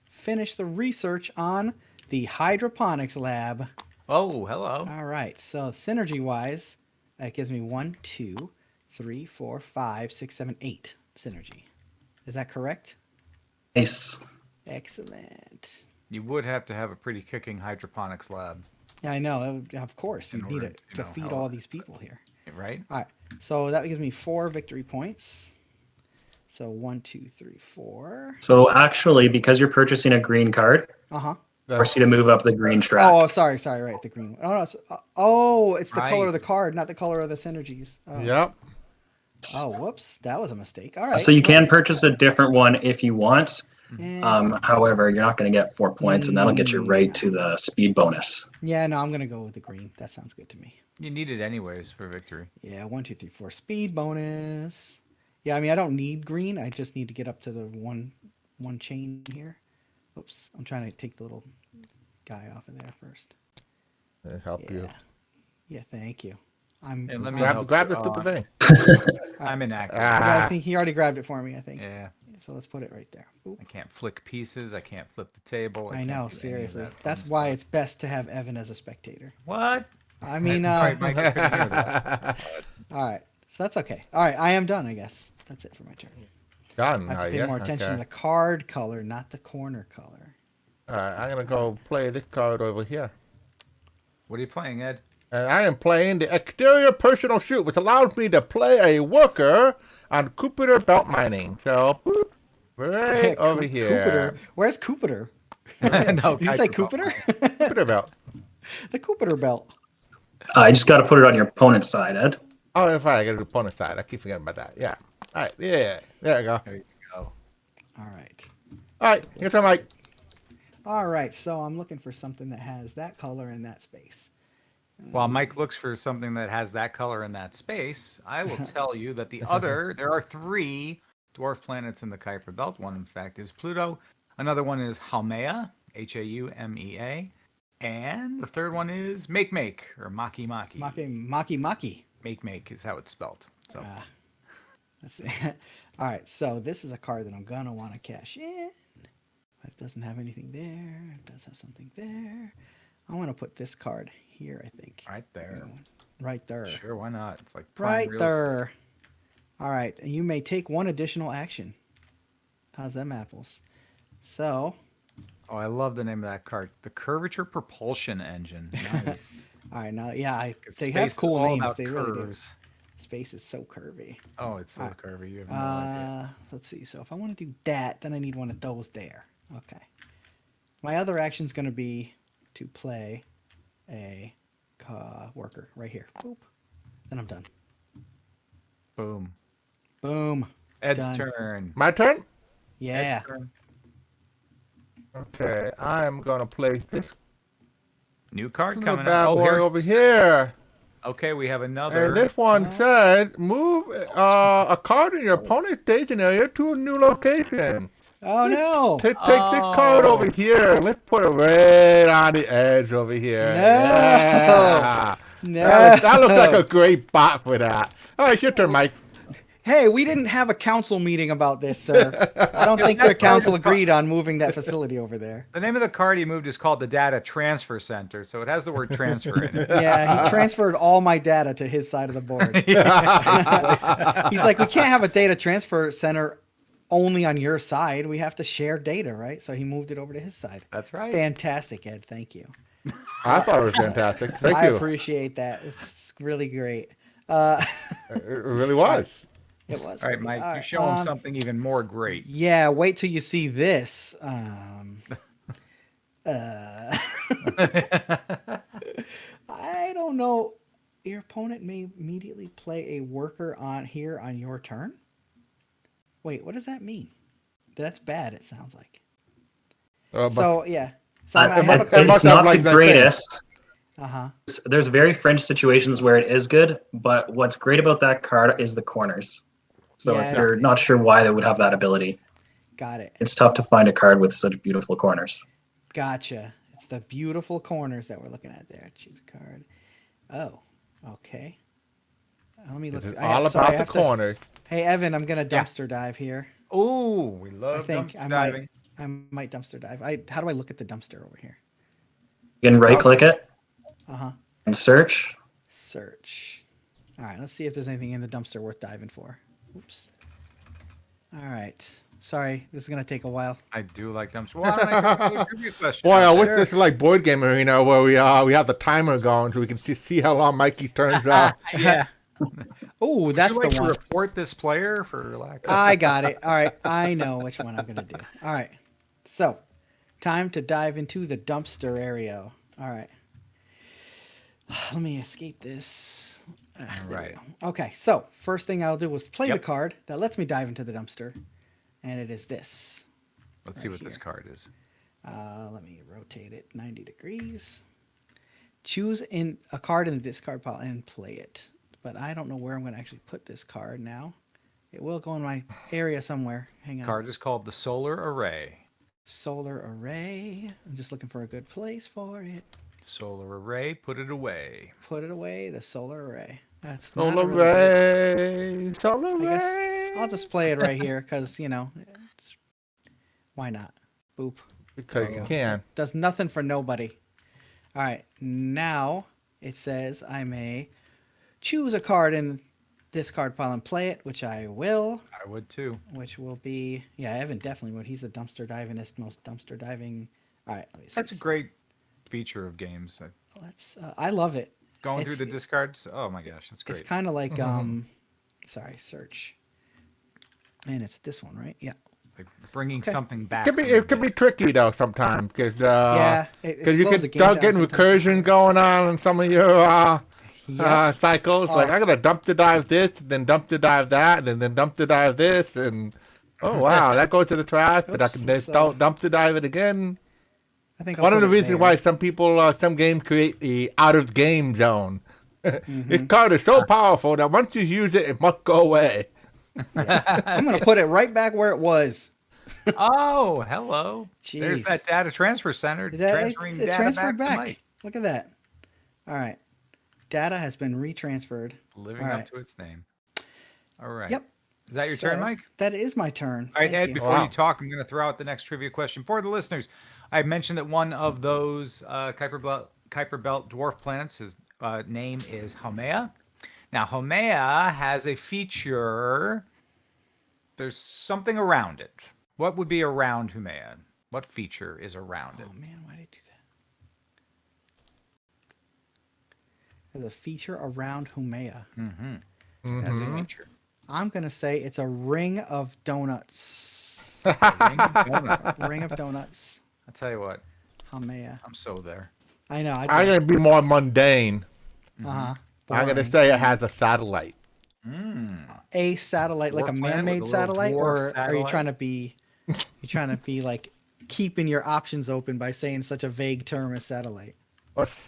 finish the research on the hydroponics lab. Oh, hello. All right. So synergy wise, that gives me 1, 2, 3, 4, 5, 6, 7, 8 synergy. Is that correct? Nice. Excellent. You would have to have a pretty kicking hydroponics lab, Yeah, I know. Of course, you In need order it to to know feed how all it- these people here. right? All right. So that gives me 4 victory points. So 1, 2, 3, 4. So actually, because you're purchasing a green card, Uh huh. force you to move up the green track. Oh, sorry. Right. The green one. Oh, no, it's the color of the Right. card, not the color of the synergies. Oh. Yep. Oh, whoops. That was a mistake. All right. So you can well, purchase a different one if you want. eh, However, you're not going to get 4 points, and that'll get you right to the speed bonus. yeah, no, I'm going to go with the green. That sounds good to me. You need it anyways for victory. Yeah, 1, 2, 3, 4. Speed bonus. Yeah, I mean, I don't need green. I just need to get up to the one chain here. Oops. I'm trying to take the little guy off of there first. Help Yeah. you. Yeah, thank you. I'm. And let me Grab, help grab you. the stupid thing. I'm inactive. I think he already grabbed it for me. I think. Yeah, So let's put it right there. Oop. I can't flick pieces. I can't flip the table. I can't know, do any of seriously. that fun That's why stuff. it's best to have Evan as a spectator. What? I mean, Sorry, Mike, I couldn't hear that. all right. So that's okay. All right, I am done, I guess. That's it for my turn. Done. I have to pay yeah? more attention Okay. to the card color, not the corner color. All right, I'm gonna go play this card over here. What are you playing, Ed? And I am playing the exterior personal shoot, which allows me to play a worker on Kuiper belt mining. So, boop, right over here. Kuipiter. Where's Kuipiter? No, Did you say Kuiper belt. Kuipiter? Kuiper belt. The Kuipiter belt. I just got to put it on your opponent's side, Ed. Oh, that's right. I got to do opponent side. I keep forgetting about that. Yeah. All right. Yeah. There you go. There you go. All right. All right. Your turn, Mike. All right. So I'm looking for something that has that color in that space. While Mike looks for something that has that color in that space, I will tell you that there are 3 dwarf planets in the Kuiper belt. One, in fact, is Pluto. Another one is Haumea, Haumea. And the third one is Make or Maki. Maki. Make is how it's spelled. So Let's see. All right. So this is a card that I'm going to want to cash in. But it doesn't have anything there. It does have something there. I want to put this card here, I think. right there. Right there. Sure, why not? It's like prime Right real there. All right. And you may take 1 additional action. How's them apples? So, Oh, I love the name of that card. The Curvature Propulsion Engine. Nice. all right. Now, yeah, It's they space have is cool all names. about They really do. curves. Space is so curvy. Oh, it's so Alright. curvy. You have no idea. Let's see. So if I want to do that, then I need one of those there. Okay. My other action is going to be to play a worker right here. Boop. Then I'm done. Boom. Boom. Ed's Done. turn. My turn? Yeah. Ed's turn. Okay. I am going to play this New card little coming bad up. Oh, boy here's over here. Okay, we have another. And this one says, move a card in your opponent's station area to a new location. Oh no! Take this card over Oh. here. Let's put it right on the edge over here. No. Yeah. No. That looks like a great bot for that. All right, your turn, Mike. Hey, we didn't have a council meeting about this, sir. I don't think the council agreed on moving that facility over there. The name of the card he moved is called the Data Transfer Center, so it has the word transfer in it. Yeah, he transferred all my data to his side of the board. He's like, we can't have a data transfer center only on your side. We have to share data, right? So he moved it over to his side. That's right. Fantastic, Ed. Thank you. I thought it was fantastic. Thank I you. appreciate that. It's really great. It really was. It was. All right, great. Mike, you show him something even more great. Yeah, wait till you see this. I don't know. Your opponent may immediately play a worker on here on your turn. Wait, what does that mean? That's bad. It sounds like. So yeah. So I have a card. It's not the greatest. Uh-huh. There's very fringe situations where it is good, but what's great about that card is the corners. So Yeah, if you're not sure why they would have that ability, got it. it's tough to find a card with such beautiful corners. Gotcha. It's the beautiful corners that we're looking at there. Choose a card. Oh, okay. Let me look. It's I all sorry, I about the have to- corners. Hey, Evan, I'm gonna dumpster dive here. Oh, we I love think dumpster diving. I might dumpster dive. How do I look at the dumpster over here? You can right-click it Uh-huh. and search. Search. All right, let's see if there's anything in the dumpster worth diving for. Oops. All right. Sorry, this is gonna take a while. I do like dumpster. Why don't I do a trivia question? Boy, I wish Sure. this is like board game arena where we have the timer going so we can see how long Mikey's turns are. Yeah. Oh, that's Would you like the to one. report this player for lack of... I got it. All right, I know which one I'm gonna do. All right. So, time to dive into the dumpster area. All right. Let me escape this. There we Right. go. Okay, so first thing I'll do is play the Yep. card that lets me dive into the dumpster, and it is this. Let's see right what this here. card is. Let me rotate it 90 degrees. Choose in a card in the discard pile and play it. But I don't know where I'm going to actually put this card now. It will go in my area somewhere. Hang on. Card is called the Solar Array. Solar array. I'm just looking for a good place for it. Solar Array, put it away. Put it away. The solar array. That's not a Solar really good- ray, solar I guess ray. I'll just play it right here because why not? Boop. Because There you you go. can. Does nothing for nobody. All right, now it says I may choose a card in this card pile and play it, which I will. I would too. Which will be, yeah, Evan definitely would. He's the dumpster divingest, most dumpster diving. All right, let me see. That's a great feature of games. Let's. I love it. Going through It's- the discards. Oh my gosh, that's It's great. kind of like sorry, search. And it's this one, right? Yeah. Like bringing Okay. something back. It can be tricky though sometimes because Yeah. It you slows can the game start down getting sometimes. recursion going on in some of your Yep. cycles. Like Oh. I gotta dumpster dive this, then dumpster dive that, and then dumpster dive this, and oh wow, that goes to the trash. But I Oops, can then so- dumpster dive it again. I think I'll One of put the it reasons there. why some people, some games create the out of game zone. Mm-hmm. This card is so powerful that once you use it, it must go away. I'm gonna put it right back where it was. Oh, hello. There's Jeez. that data transfer center transferring it data transferred back, back. to Mike, Look at that. All right. Data has been retransferred. living All up right. to its name. All right. Yep. Is that your So, turn, Mike? That is my turn. All right, Thank Ed, you. before Wow. you talk, I'm going to throw out the next trivia question for the listeners. I mentioned that one of those Kuiper Belt dwarf planets, his name is Haumea. Now, Haumea has a feature. There's something around it. What would be around Haumea? What feature is around it? Oh man, why did I do that? There's a feature around Haumea. Mm-hmm. As a Mhm. feature. I'm gonna say it's a ring of donuts. A ring of donuts. Ring of donuts. I'll tell you what, Haumea. I'm so there. I know. I'm gonna be more mundane. Uh-huh. I'm gonna Boring. say it has a satellite. Mm. A satellite, like a Dwarf planet man-made with a little satellite, dwarf or are you satellite? trying to be like keeping your options open by saying such a vague term as satellite?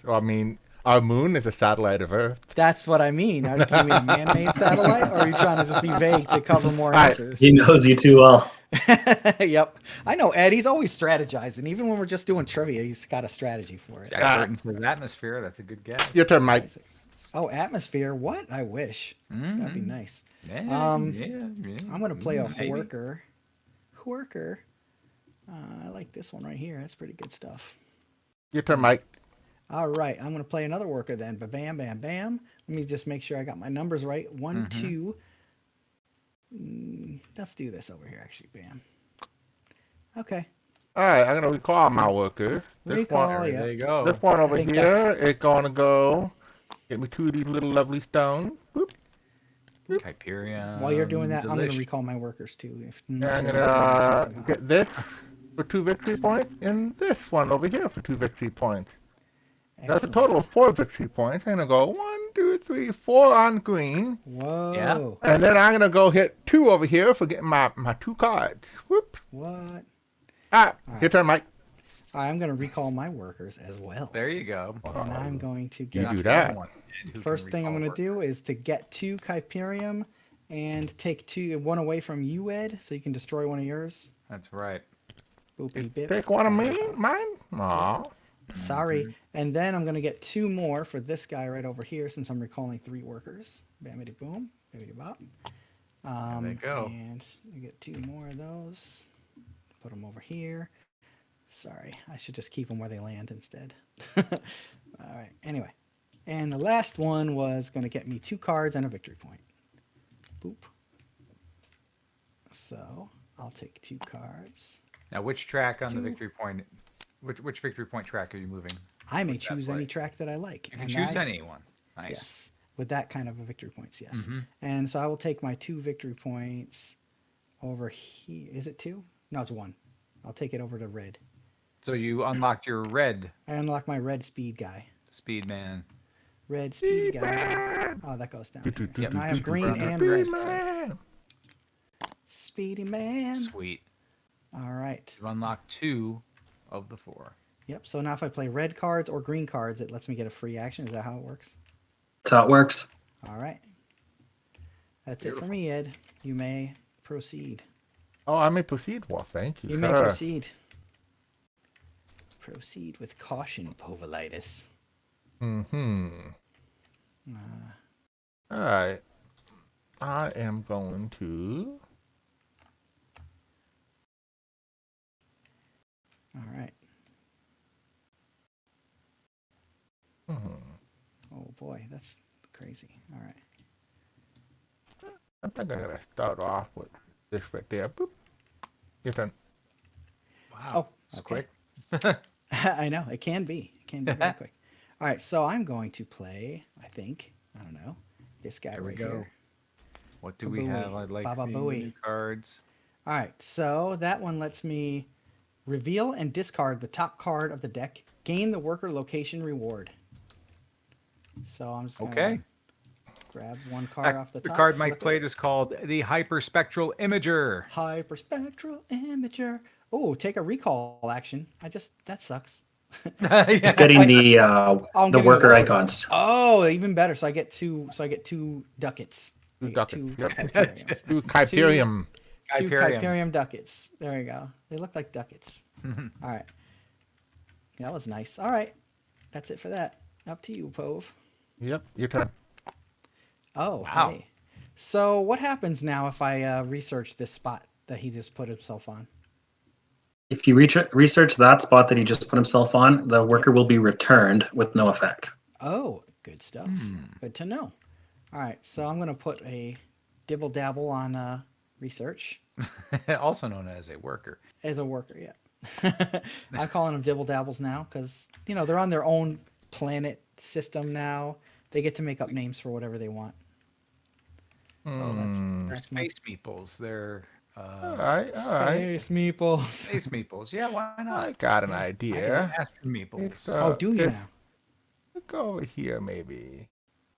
I mean, Our moon is a satellite of Earth. That's what I mean. Do you mean a man-made satellite, or are you trying to just be vague to cover more Alright. answers? He knows you too well. Yep. I know Ed. He's always strategizing. Even when we're just doing trivia, he's got a strategy for it. Jack Burton says atmosphere. That's a good guess. Your turn, Mike. Oh, atmosphere. What? I wish. That'd be Mhm. nice. Yeah, I'm going to play a maybe. worker. Worker. I like this one right here. That's pretty good stuff. Your turn, Mike. All right. I'm going to play another worker then. Bam, bam, bam. Let me just make sure I got my numbers right. One, two. Let's do this over here, actually. Bam. Okay. Alright, I'm gonna recall my workers. Recall, yeah. There you go. This one over think here is gonna go get me 2 of these little lovely stones. Boop. Kuiperium. While you're doing that, I'm going to delish. recall my workers too. If And I'm gonna get this for 2 victory points, and this one over here for 2 victory points. That's a total of 4 victory points. I'm gonna go 1, 2, 3, 4 on green. Whoa. And then I'm gonna go hit 2 over here for getting my 2 cards. Whoops. What? Alright, your turn, Mike. I'm going to recall my workers as well. There you go. And I'm going to You get... do that. First thing I'm going to do is to get 2 Kuiperium and take 1 away from you, Ed, so you can destroy one of yours. That's right. Boopy bip. Take one of mine? Aw. Sorry. And then I'm going to get 2 more for this guy right over here since I'm recalling 3 workers. Bamity boom. Bibbidi bop. There they go. And you get 2 more of those. Put them over here. Sorry. I should just keep them where they land instead. All right. Anyway. And the last one was going to get me 2 cards and a victory point. Boop. So I'll take 2 cards. Now, which track on the 2. victory point? Which victory point track are you moving? I may What's that choose play? any track that I like. You can and choose I- anyone. Nice. Yes. With that kind of a victory points, yes. Mhm. And so I will take my 2 victory points over here. Is it 2? No, it's 1. I'll take it over to red. So you unlocked your red I unlock my red speed guy. speed man. Red speed guy. Oh, that goes down. here. So Yep. now I have green and red. Man. Speedy man. Sweet. All right. You've unlocked 2 of the 4. Yep. So now if I play red cards or green cards, it lets me get a free action. Is that how it works? That's how it works. All right. That's it for me, Ed. You may proceed. Oh, I may proceed. Well, thank you, You may sir. proceed. Proceed with caution, Povolitis. Mm-hmm. Alright. I am going to... All right. Oh boy, that's crazy. All right. I think I'm going to start off with this right there. Boop. Your turn. Wow. Oh, It's okay. quick. I know it can be. It can be very quick. All right, so I'm going to play. I think I don't know this guy There we right go. here. What do we Kabooey. have? I'd like Baba to see Booey. new cards. All right, so that one lets me reveal and discard the top card of the deck. Gain the worker location reward. So I'm just gonna Okay. grab one card off the The top. card Mike flip it. played is called the Hyperspectral Imager. Hyperspectral Imager. Oh, take a recall action. That sucks. It's getting the I'm the getting worker the- icons. Oh, even better. So I get 2. So I get 2 ducats. I Two get ducats, 2 yep. Kuiperiums. Do Kuiperium. 2 Kuiperium. Kuiperium ducats. There you go. They look like ducats. All right. That was nice. All right. That's it for that. Up to you, Pove. Yep, your turn. Oh, Wow. hey. So what happens now if I research this spot that he just put himself on? If you research that spot that he just put himself on, the worker will be returned with no effect. Oh, good stuff. Good to know. All right. So I'm going to put a dibble dabble on research Also known as a worker. as a worker. Yeah. I'm calling them dibble dabbles now because, they're on their own planet system now. They get to make up names for whatever they want. Hmm. They're That's my space meeples. They're Alright, alright. space meeples. space meeples. Yeah, why I not? got an idea. Astro meeples. Oh, do you this- now? Go over here, maybe.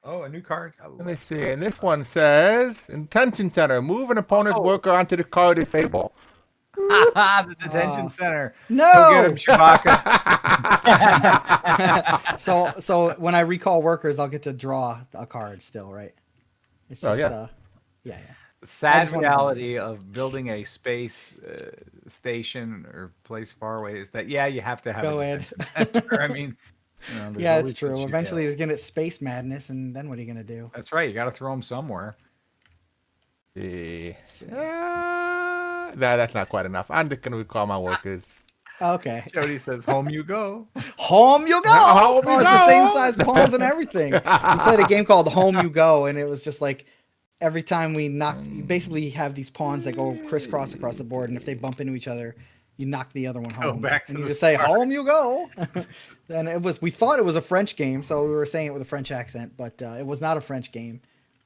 Oh, a new card. I Let love me it. see. And this one says, Intention Center. Move an opponent's Oh. worker onto the card if able. The detention Oh. center. No. Go get him, Chewbacca. So when I recall workers, I'll get to draw a card still, right? It's Oh, just yeah. yeah. The sad just wanna- reality of building a space station or place far away is that you have to have Go a ahead. detention center. I mean, there's Yeah, always it's true. what you Eventually, do. he's gonna get space madness, and then what are you gonna do? That's right. You got to throw them somewhere. Yeah. That's not quite enough. I'm just gonna recall my workers. Okay. Jody says, "Home you go." Home you go. Home you Oh, it's the same go. size pawns and everything. We played a game called Home You Go, and it was just like every time we knocked, you basically have these pawns that go crisscross across the board, and if they bump into each other, you knock the other one home. back to and you the just say start. "Home you go." And we thought it was a French game, so we were saying it with a French accent, but it was not a French game.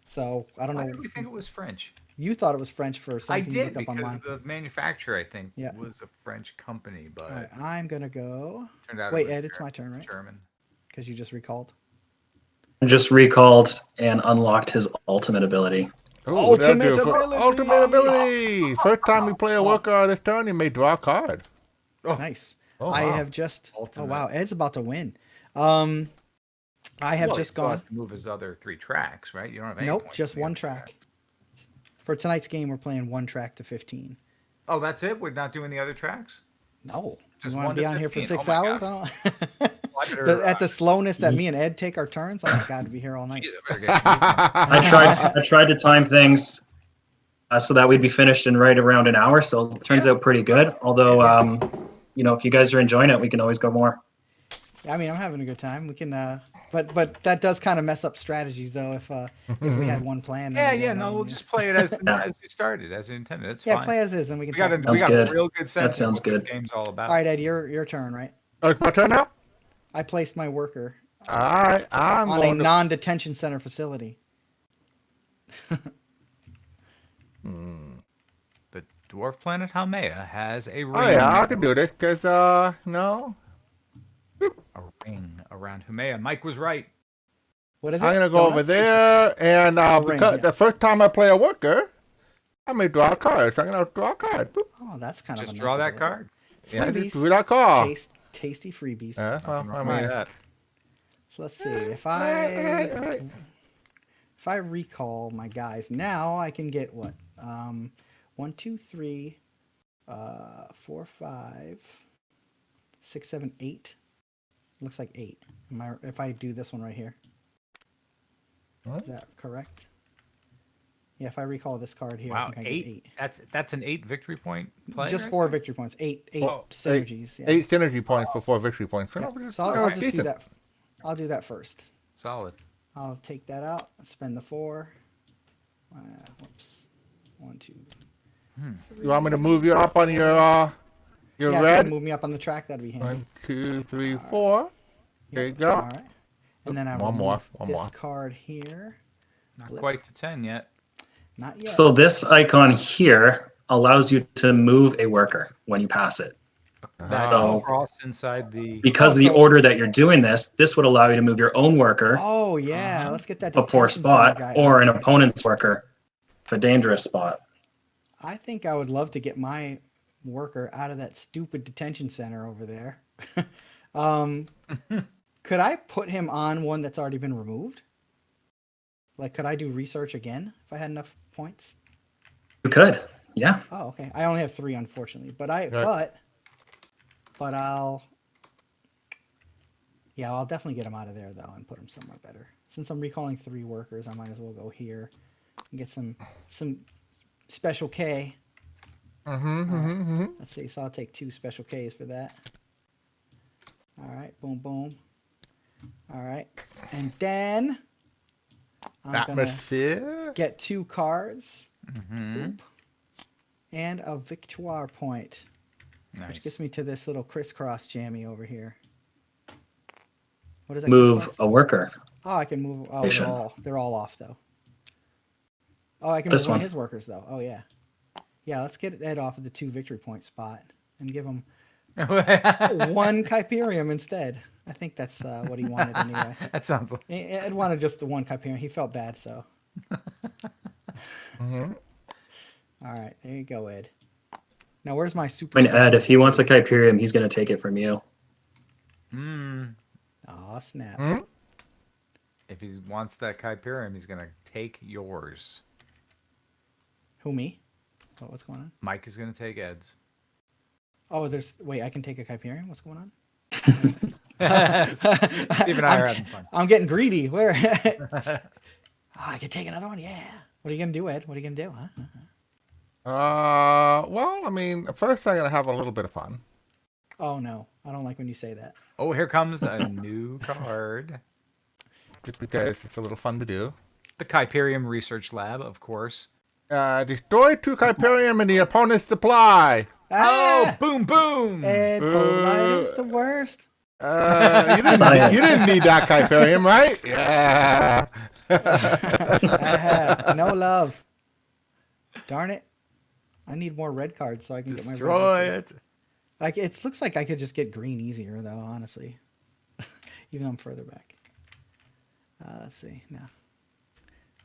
So I don't Why know. did we think it was French? You thought it was French for I something you did looked up because online. the manufacturer, I think, Yeah. was a French company, but All right, I'm gonna go. turned out. Wait, it was Ed, it's my turn, right? German. Because you just recalled. Just recalled and unlocked his ultimate ability. Ooh, Ultimate that'll do it for- ability! Ultimate ability! First time we play a Oh. worker on this turn, you may draw a card. Oh, Nice. Oh, I wow. have just. Ultimate. Oh wow, Ed's about to win. I have well, just he still gone. has to move his other 3 tracks, right? You don't have any Nope, points just in the one other track. For tonight's game, we're playing one track to 15. Oh, that's it. We're not doing the other tracks. No, Just you want 1 to be to on here for 15. 6 Oh my hours? God. I don't... Well, I better, At the slowness that me and Ed take our turns, oh my god, to be here all night. Jeez, I better get moving. I tried to time things so that we'd be finished in right around an hour. So it turns out pretty good. Although, if you guys are enjoying it, we can always go more. I mean, I'm having a good time. We can, but that does kind of mess up strategies though. If we had one plan. Yeah, then we yeah. had No, another we'll one, just play it as you started, as you intended. It's yeah, fine. play as is, and we can. We got talk a about we it. got Sounds a good. real good sense sounds of what good. this game's all about. All right, Ed, your turn, right? Oh, it's my turn now? I placed my worker All right, I'm on a going to... non-detention center facility. The dwarf planet Haumea has a ring. Oh, yeah, I can do this, because, no. A ring around Haumea. Mike was right. What is it? I'm going to go over Donuts? there, and ring, because yeah. the first time I play a worker, I may draw a card. So I'm going to draw a card. Boop. Oh, that's kind Just of a draw nice that ability. card. Yeah, Freebies. just do that call. Tasty freebies. Yeah, well, Nothing I wrong with mean... that. So let's see if Alright. if I recall my guys now, I can get what 1, 2, 3, 4, 5, 6, 7, 8. Looks like 8. If I do this one right here, What? is that correct? Yeah, if I recall this card here, Wow, I think I get 8. That's an 8 victory point play. Just right 4 there? victory points. 8 Oh, synergies. Yeah. 8 synergy points for 4 victory points. Yeah. Oh, So I'll just do decent. that. I'll do that first. Solid. I'll take that out. Spend the 4. Whoops. 1, 2. You want me to move you up on your Yeah, if you red? can move me up on the track, that'd be handy. 1, 2, 3, 4. There you go. All right. And then I One remove more, one this more. card here. Not Flip. quite to 10 yet. Not yet. So this icon here allows you to move a worker when you pass it. That Oh. cross inside the. Because of the so- order that you're doing this would allow you to move your own worker Oh yeah, let's get that to a poor detention center spot guy or out an of there. opponent's worker to a dangerous spot. I think I would love to get my worker out of that stupid detention center over there. Could I put him on one that's already been removed? Like, could I do research again if I had enough points? You could, yeah. Oh, okay. I only have 3, unfortunately, but Right. I'll definitely get him out of there though and put him somewhere better. Since I'm recalling 3 workers, I might as well go here and get some special K. Let's see. So I'll take 2 special Ks for that. All right. Boom, boom. All right. And then I'm gonna Atmosphere. get 2 cards. Mhm. Boop. And a victoire point. Which Nice. gets me to this little crisscross jammy over here. What is that? Move crisscross? a worker. Oh, I can move. Oh, Station. they're all off though. Oh, I can This move one of one. his workers though. Oh yeah. Yeah, let's get Ed off of the 2 victory point spot and give him 1 Kuiperium instead. I think that's what he wanted anyway. That sounds like. Ed wanted just the 1 Kuiperium. He felt bad, so. Mhm. All right, there you go, Ed. Now, where's my super? I mean, Ed, special if he wants a ability? Kuiperium, he's going to take it from you. Aw, snap. Hmm? If he wants that Kuiperium, he's gonna take yours. Who, me? What's going on? Mike is gonna take Ed's. Oh, wait, I can take a Kuiperium? What's going on? Steve and I are having fun. I'm getting greedy. Where? I can take another one? Yeah. What are you going to do, Ed? What are you going to do? Huh? Well, I mean, first I'm gonna have a little bit of fun. Oh, no. I don't like when you say that. Oh, here comes a new card. Just because it's a little fun to do. The Kuiperium Research Lab, of course. Destroy 2 Kuiperium in the opponent's supply. Oh, boom, boom! Ed, Polite is the worst. You didn't need that Kuiperium, right? Yeah. No love. Darn it. I need more red cards so I can get my Destroy red. it. Like, it looks like I could just get green easier, though, honestly. Even though I'm further back. Let's see. Now,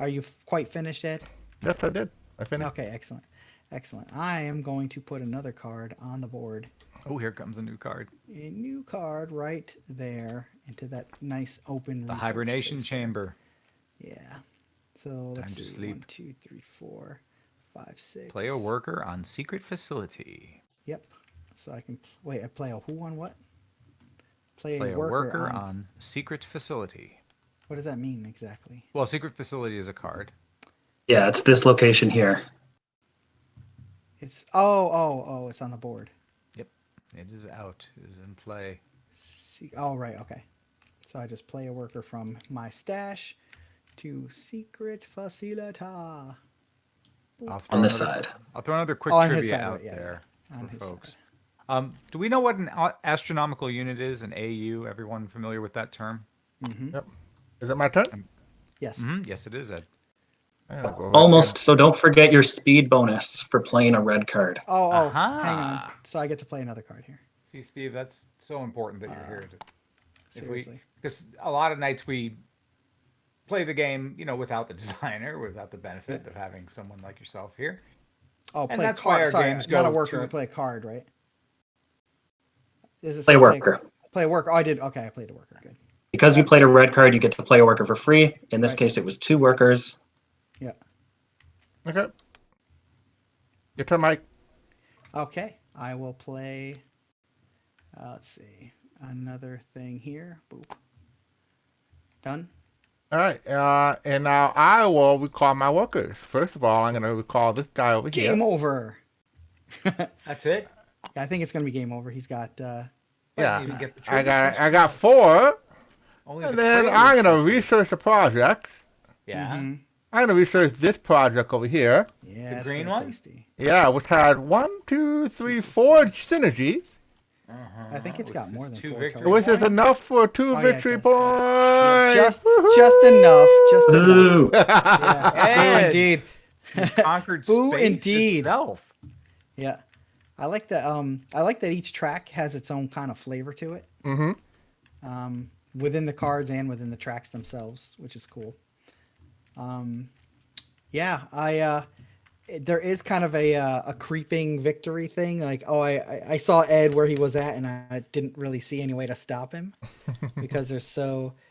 are you quite finished, Ed? Yes, I did. I finished. Okay, excellent. Excellent. I am going to put another card on the board. Oh, here comes a new card. A new card right there into that nice open The research Hibernation space there. Chamber. Yeah. So let's to see. sleep. 1, 2, 3, 4, 5, 6. Play a worker on secret facility. Yep. So I can wait. I play a who on what? Play Play a a worker, worker on. on secret facility. What does that mean exactly? Well, secret facility is a card. Yeah, it's this location here. It's oh, it's on the board. It is out. It is in play. Oh, right. Okay. So I just play a worker from my stash to secret facility. I'll On throw this another- side. I'll throw another quick On his trivia side, out right, yeah, there On for his folks. side. Do we know what an astronomical unit is? An AU? Everyone familiar with that term? Mm-hmm. Yep. Is it my turn? Yes. Yes, it is, Ed. I'm gonna go right Almost. So don't forget your speed bonus for playing a red card. Oh, hang on. Aha. So I get to play another card here. See, Steve, that's so important that you're here. Seriously. Because a lot of nights we play the game, without the designer, without the benefit of having someone like yourself here. Oh, And play that's why card. our Sorry, games not a go worker. to- I play a card, right? Is this Play a worker. Play a worker. Oh, I did. Okay, I played a worker. Good. Because you played a red card, you get to play a worker for free. In this Right. case, it was 2 workers. Yeah. Okay. Your turn, Mike. Okay, I will play. Let's see. Another thing here. Boop. Done. All right. And now I will recall my workers. First of all, I'm going to recall this guy over Game here. over. That's it? Yeah, I think it's gonna be game over. He's got. Didn't Yeah. even get the I trivia. got 4, Only and the then prelude I'm going to trivia. research the projects. Yeah. Mhm. I'm going to research this project over here. Yeah, The it's green pretty one? tasty. Yeah, which had 1, 2, 3, 4 synergies, I think it's got more than 4 victory total. which is points. enough for 2 Oh, yeah, it victory does. points. Just enough. Just enough. Ooh. Yeah. Boo, Ed. indeed. You conquered Boo, space indeed. itself. Yeah. I like that. I like that each track has its own kind of flavor to it. Mm-hmm. Within the cards and within the tracks themselves, which is cool. Yeah, there is kind of a creeping victory thing. Like, I saw Ed where he was at, and I didn't really see any way to stop him because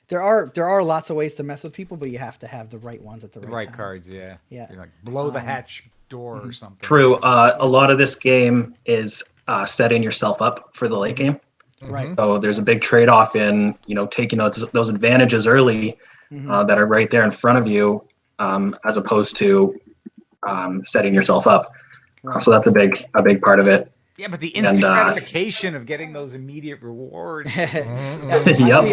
there are lots of ways to mess with people, but you have to have the right ones at the The right right time. cards, yeah. Yeah. You're like below the hatch door or something. True. A lot of this game is setting yourself up for the late game. Right. So there's a big trade-off in taking those advantages early that are right there in front of you, as opposed to setting yourself up. Right. So that's a big part of it. Yeah, but the instant And, gratification of getting those immediate rewards. Yep,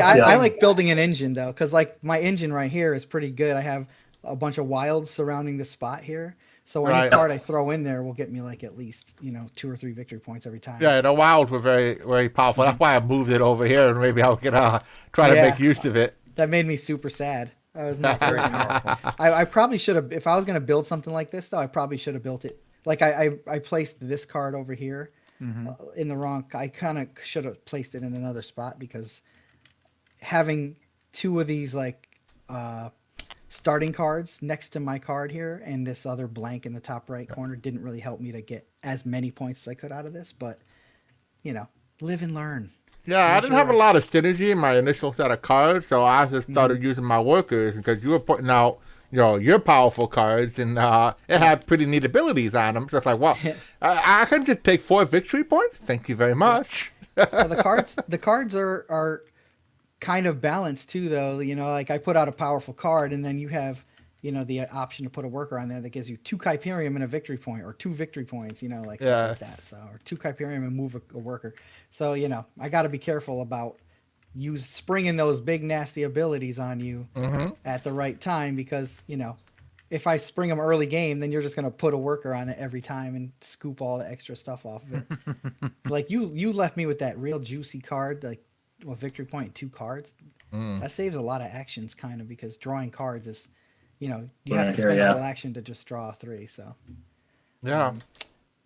I like building an engine though, because like my engine right here is pretty good. I have a bunch of wilds surrounding the spot here, so any Right. card I throw in there will get me like at least 2 or 3 victory points every time. Yeah, the wilds were very, very powerful. That's why I moved it over here, and maybe I'll try to Yeah. make use of it. That made me super sad. I was not very I probably should have, if I was gonna build something like this though, I probably should have built it. Like I placed this card over here in the wrong. I kind of should have placed it in another spot because having 2 of these like starting cards next to my card here, and this other blank in the top right corner didn't really help me to get as many points as I could out of this. But live and learn. Yeah, I didn't have a lot of synergy in my initial set of cards, so I just started using my workers because you were putting out, your powerful cards, and it had pretty neat abilities on them. So it's like, well, I can just take 4 victory points. Thank you very much. Well, the cards are kind of balanced too, though. Like I put out a powerful card, and then you have, the option to put a worker on there that gives you 2 Kuiperium and a victory point, or 2 victory points, stuff like that. So, or 2 Kuiperium and move a worker. So, I got to be careful about springing those big nasty abilities on you at the right time, because if I spring them early game, then you're just gonna put a worker on it every time and scoop all the extra stuff off of it. Like you left me with that real juicy card, like a victory point, 2 cards. That saves a lot of actions, kind of, because drawing cards is, you have to spend a whole action to just draw 3. So Yeah.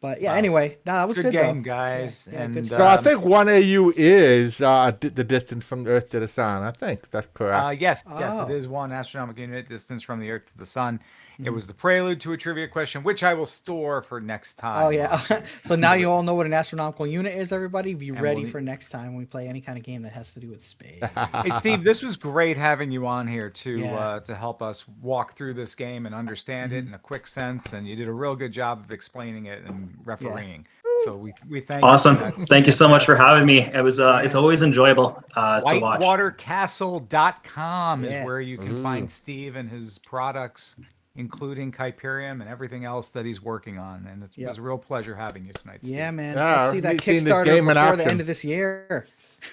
But yeah, anyway, that was good game, though. guys. Yeah, and good So I think 1 AU is the distance from the Earth to the Sun. I think that's correct. yes, Oh. it is 1 astronomical unit distance from the Earth to the Sun. It was the prelude to a trivia question, which I will store for next time. Oh yeah. So now you all know what an astronomical unit is, everybody. Be And ready we'll- for next time when we play any kind of game that has to do with space. Hey, Steve, this was great having you on here Yeah. to help us walk through this game and understand it in a quick sense. And you did a real good job of explaining it and refereeing. So we thank Awesome. you. for that. Thank you so much for having me. It was it's always enjoyable to watch. Whitewatercastle.com Yeah. is where you can find Steve and his products, including Kuiperium and everything else that he's working on. And it was a real pleasure having you tonight, Steve. Yeah, man. Yeah, Let's see that we've seen this Kickstarter game in before the action. end of this year.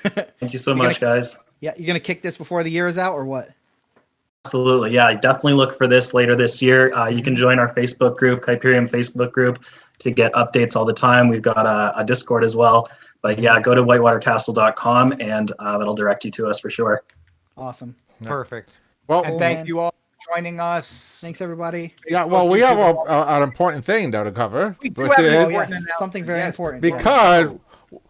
Thank you so You're much, guys. Yeah, you're gonna kick this before the year is out, or what? Absolutely. Yeah, I definitely look for this later this year. You can join our Facebook group, Kuiperium Facebook group, to get updates all the time. We've got a Discord as well. But yeah, go to whitewatercastle.com and it'll direct you to us for sure. Awesome. Perfect. Well, And Cool, thank man. you all for joining us. Thanks, everybody. yeah. Well, we have an important thing though to cover. We do which have an is- Oh, important yes, announcement. something very Yes, important. because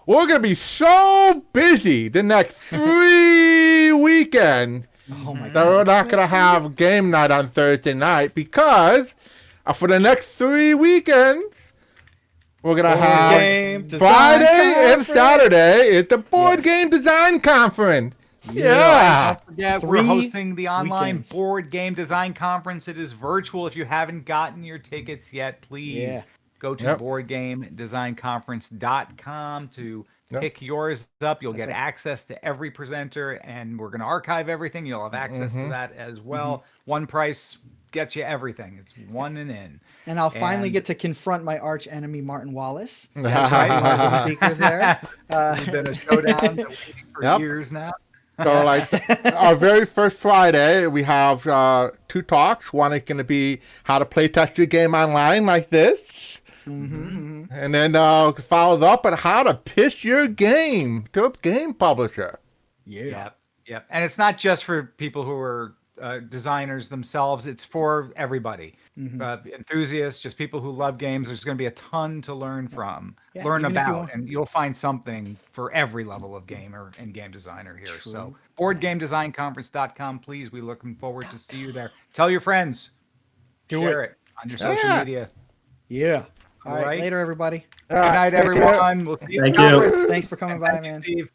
we're gonna be so busy the next 3 weekends Oh my that we're god. not gonna have game night on Thursday night, because for the next 3 weekends we're gonna have Game Design Friday and Conference. Saturday at the Board Game Design Conference. Yeah. Don't forget, we're 3 hosting the online weekends. board game design conference. It is virtual. If you haven't gotten your tickets yet, please Yeah. go to Yep. boardgamedesignconference.com to pick yours up. You'll get right. access to every presenter, and we're going to archive everything. You'll have access to that as well. One price gets you everything. It's one and in. And I'll finally And- get to confront my arch enemy, Martin Wallace. That's right. One of the speakers there. It's been a showdown that we've waiting for Yep. years now. So, like, our very first Friday, we have 2 talks. One is going to be how to play test your game online like this. And then followed up on how to pitch your game to a game publisher. Yep. And it's not just for people who are designers themselves. It's for everybody. Enthusiasts, just people who love games. There's going to be a ton to learn from, Yeah, learn even if you about, want- and you'll find something for every level of gamer and game designer here. So boardgamedesignconference.com, please. We're looking forward to see you there. Tell your friends. Share it on your social Yeah. media. Yeah. All right. Right. Later, everybody. Good night, Take care. everyone. We'll see you. Thank at the you. conference. Thanks for coming And by, thank you, man. Steve.